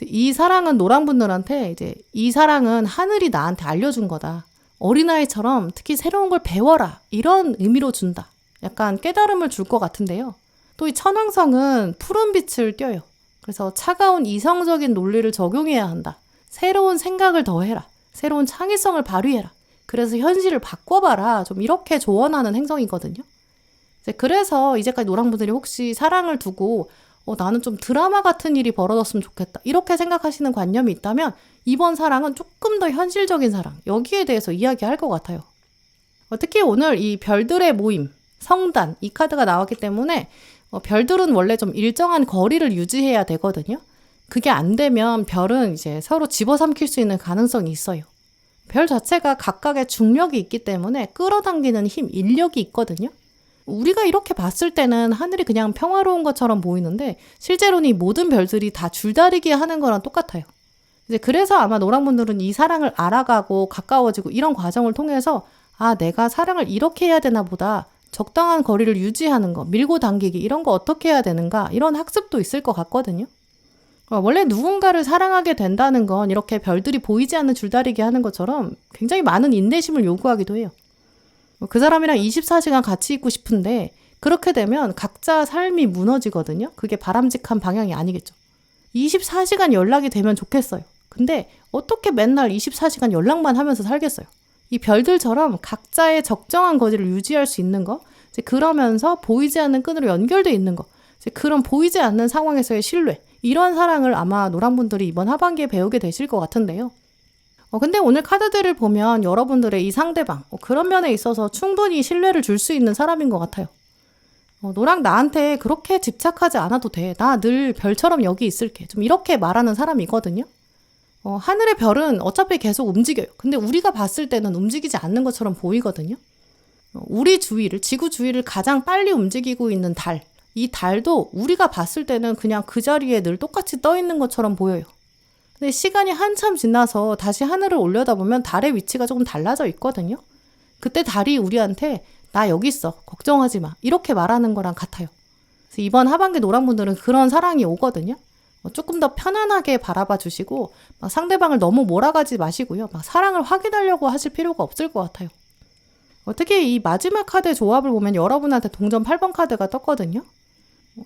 이 사랑은 노랑분들한테 이제 이 사랑은 하늘이 나한테 알려준 거다. 어린아이처럼 특히 새로운 걸 배워라 이런 의미로 준다. 약간 깨달음을 줄 것 같은데요. 또 이 천왕성은 푸른 빛을 띄어요. 그래서 차가운 이성적인 논리를 적용해야 한다. 새로운 생각을 더해라. 새로운 창의성을 발휘해라. 그래서 현실을 바꿔봐라. 좀 이렇게 조언하는 행성이거든요. 그래서 이제까지 노랑분들이 혹시 사랑을 두고 나는 좀 드라마 같은 일이 벌어졌으면 좋겠다. 이렇게 생각하시는 관념이 있다면 이번 사랑은 조금 더 현실적인 사랑. 여기에 대해서 이야기할 것 같아요. 특히 오늘 이 별들의 모임, 성단 이 카드가 나왔기 때문에 별들은 원래 좀 일정한 거리를 유지해야 되거든요. 그게 안 되면 별은 이제 서로 집어삼킬 수 있는 가능성이 있어요. 별 자체가 각각의 중력이 있기 때문에 끌어당기는 힘, 인력이 있거든요. 우리가 이렇게 봤을 때는 하늘이 그냥 평화로운 것처럼 보이는데 실제로는 이 모든 별들이 다 줄다리기 하는 거랑 똑같아요. 이제 그래서 아마 노랑분들은 이 사랑을 알아가고 가까워지고 이런 과정을 통해서 내가 사랑을 이렇게 해야 되나 보다. 적당한 거리를 유지하는 거, 밀고 당기기 이런 거 어떻게 해야 되는가 이런 학습도 있을 것 같거든요. 원래 누군가를 사랑하게 된다는 건 이렇게 별들이 보이지 않는 줄다리기 하는 것처럼 굉장히 많은 인내심을 요구하기도 해요. 그 사람이랑 24시간 같이 있고 싶은데 그렇게 되면 각자 삶이 무너지거든요. 그게 바람직한 방향이 아니겠죠. 24시간 연락이 되면 좋겠어요. 근데 어떻게 맨날 24시간 연락만 하면서 살겠어요. 이 별들처럼 각자의 적정한 거리를 유지할 수 있는 거, 이제 그러면서 보이지 않는 끈으로 연결되어 있는 거, 이제 그런 보이지 않는 상황에서의 신뢰, 이런 사랑을 아마 노랑분들이 이번 하반기에 배우게 되실 것 같은데요. 근데 오늘 카드들을 보면 여러분들의 이 상대방, 그런 면에 있어서 충분히 신뢰를 줄 수 있는 사람인 것 같아요. 노랑 나한테 그렇게 집착하지 않아도 돼. 나 늘 별처럼 여기 있을게. 좀 이렇게 말하는 사람이거든요. 하늘의 별은 어차피 계속 움직여요. 근데 우리가 봤을 때는 움직이지 않는 것처럼 보이거든요. 우리 주위를, 지구 주위를 가장 빨리 움직이고 있는 달. 이 달도 우리가 봤을 때는 그냥 그 자리에 늘 똑같이 떠 있는 것처럼 보여요. 근데 시간이 한참 지나서 다시 하늘을 올려다보면 달의 위치가 조금 달라져 있거든요. 그때 달이 우리한테 나 여기 있어. 걱정하지 마. 이렇게 말하는 거랑 같아요. 그래서 이번 하반기 노랑분들은 그런 사랑이 오거든요. 조금 더 편안하게 바라봐 주시고 막 상대방을 너무 몰아가지 마시고요. 막 사랑을 확인하려고 하실 필요가 없을 것 같아요. 특히 이 마지막 카드의 조합을 보면 여러분한테 동전 8번 카드가 떴거든요.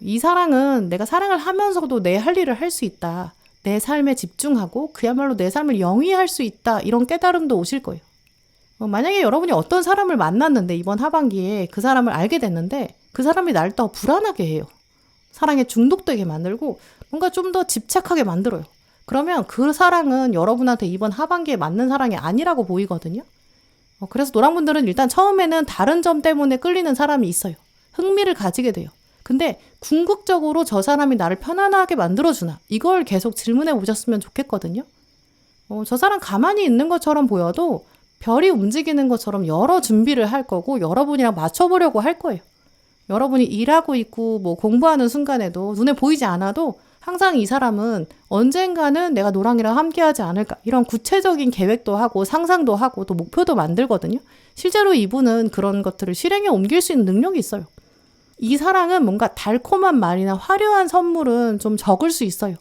이 사랑은 내가 사랑을 하면서도 내 할 일을 할 수 있다. 내 삶에 집중하고 그야말로 내 삶을 영위할 수 있다. 이런 깨달음도 오실 거예요. 만약에 여러분이 어떤 사람을 만났는데 이번 하반기에 그 사람을 알게 됐는데 그 사람이 날 더 불안하게 해요. 사랑에 중독되게 만들고 뭔가 좀 더 집착하게 만들어요. 그러면 그 사랑은 여러분한테 이번 하반기에 맞는 사랑이 아니라고 보이거든요. 그래서 노랑분들은 일단 처음에는 다른 점 때문에 끌리는 사람이 있어요. 흥미를 가지게 돼요. 근데 궁극적으로 저 사람이 나를 편안하게 만들어주나 이걸 계속 질문해 보셨으면 좋겠거든요. 저 사람 가만히 있는 것처럼 보여도 별이 움직이는 것처럼 여러 준비를 할 거고 여러분이랑 맞춰보려고 할 거예요. 여러분이 일하고 있고 뭐 공부하는 순간에도 눈에 보이지 않아도 항상 이 사람은 언젠가는 내가 노랑이랑 함께하지 않을까 이런 구체적인 계획도 하고 상상도 하고 또 목표도 만들거든요. 실제로 이분은 그런 것들을 실행에 옮길 수 있는 능력이 있어요. 이 사랑은 뭔가 달콤한 말이나 화려한 선물은 좀 적을 수 있어요.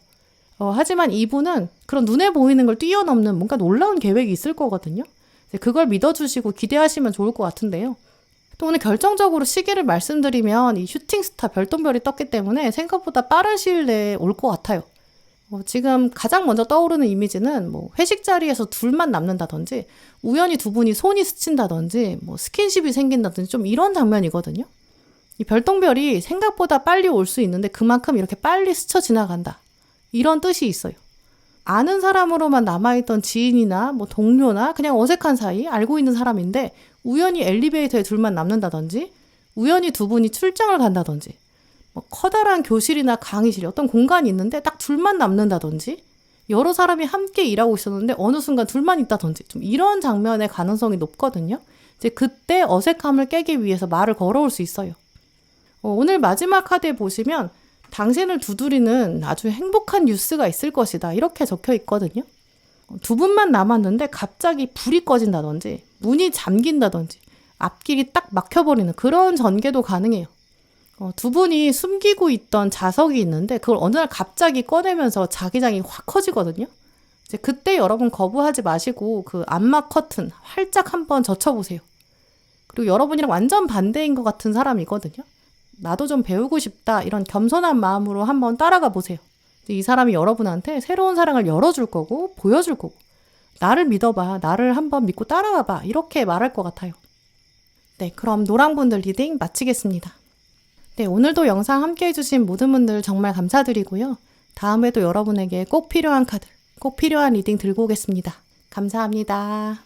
하지만 이분은 그런 눈에 보이는 걸 뛰어넘는 뭔가 놀라운 계획이 있을 거거든요. 그걸 믿어주시고 기대하시면 좋을 것 같은데요. 또 오늘 결정적으로 시기를 말씀드리면 이 슈팅스타 별똥별이 떴기 때문에 생각보다 빠른 시일 내에 올 것 같아요. 지금 가장 먼저 떠오르는 이미지는 뭐 회식 자리에서 둘만 남는다든지 우연히 두 분이 손이 스친다든지 뭐 스킨십이 생긴다든지 좀 이런 장면이거든요. 이 별똥별이 생각보다 빨리 올 수 있는데 그만큼 이렇게 빨리 스쳐 지나간다. 이런 뜻이 있어요. 아는 사람으로만 남아있던 지인이나 뭐 동료나 그냥 어색한 사이 알고 있는 사람인데 우연히 엘리베이터에 둘만 남는다든지 우연히 두 분이 출장을 간다든지 뭐 커다란 교실이나 강의실 어떤 공간이 있는데 딱 둘만 남는다든지 여러 사람이 함께 일하고 있었는데 어느 순간 둘만 있다든지 좀 이런 장면의 가능성이 높거든요. 이제 그때 어색함을 깨기 위해서 말을 걸어올 수 있어요. 오늘 마지막 카드에 보시면 당신을 두드리는 아주 행복한 뉴스가 있을 것이다. 이렇게 적혀 있거든요. 두 분만 남았는데 갑자기 불이 꺼진다든지 문이 잠긴다든지 앞길이 딱 막혀버리는 그런 전개도 가능해요. 두 분이 숨기고 있던 자석이 있는데 그걸 어느 날 갑자기 꺼내면서 자기장이 확 커지거든요. 이제 그때 여러분 거부하지 마시고 그 암막 커튼 활짝 한번 젖혀보세요. 그리고 여러분이랑 완전 반대인 것 같은 사람이거든요. 나도 좀 배우고 싶다 이런 겸손한 마음으로 한번 따라가 보세요. 이 사람이 여러분한테 새로운 사랑을 열어줄 거고 보여줄 거고 나를 믿어봐, 나를 한번 믿고 따라와봐 이렇게 말할 것 같아요. 네, 그럼 노랑분들 리딩 마치겠습니다. 네, 오늘도 영상 함께 해주신 모든 분들 정말 감사드리고요. 다음에도 여러분에게 꼭 필요한 카드, 꼭 필요한 리딩 들고 오겠습니다. 감사합니다.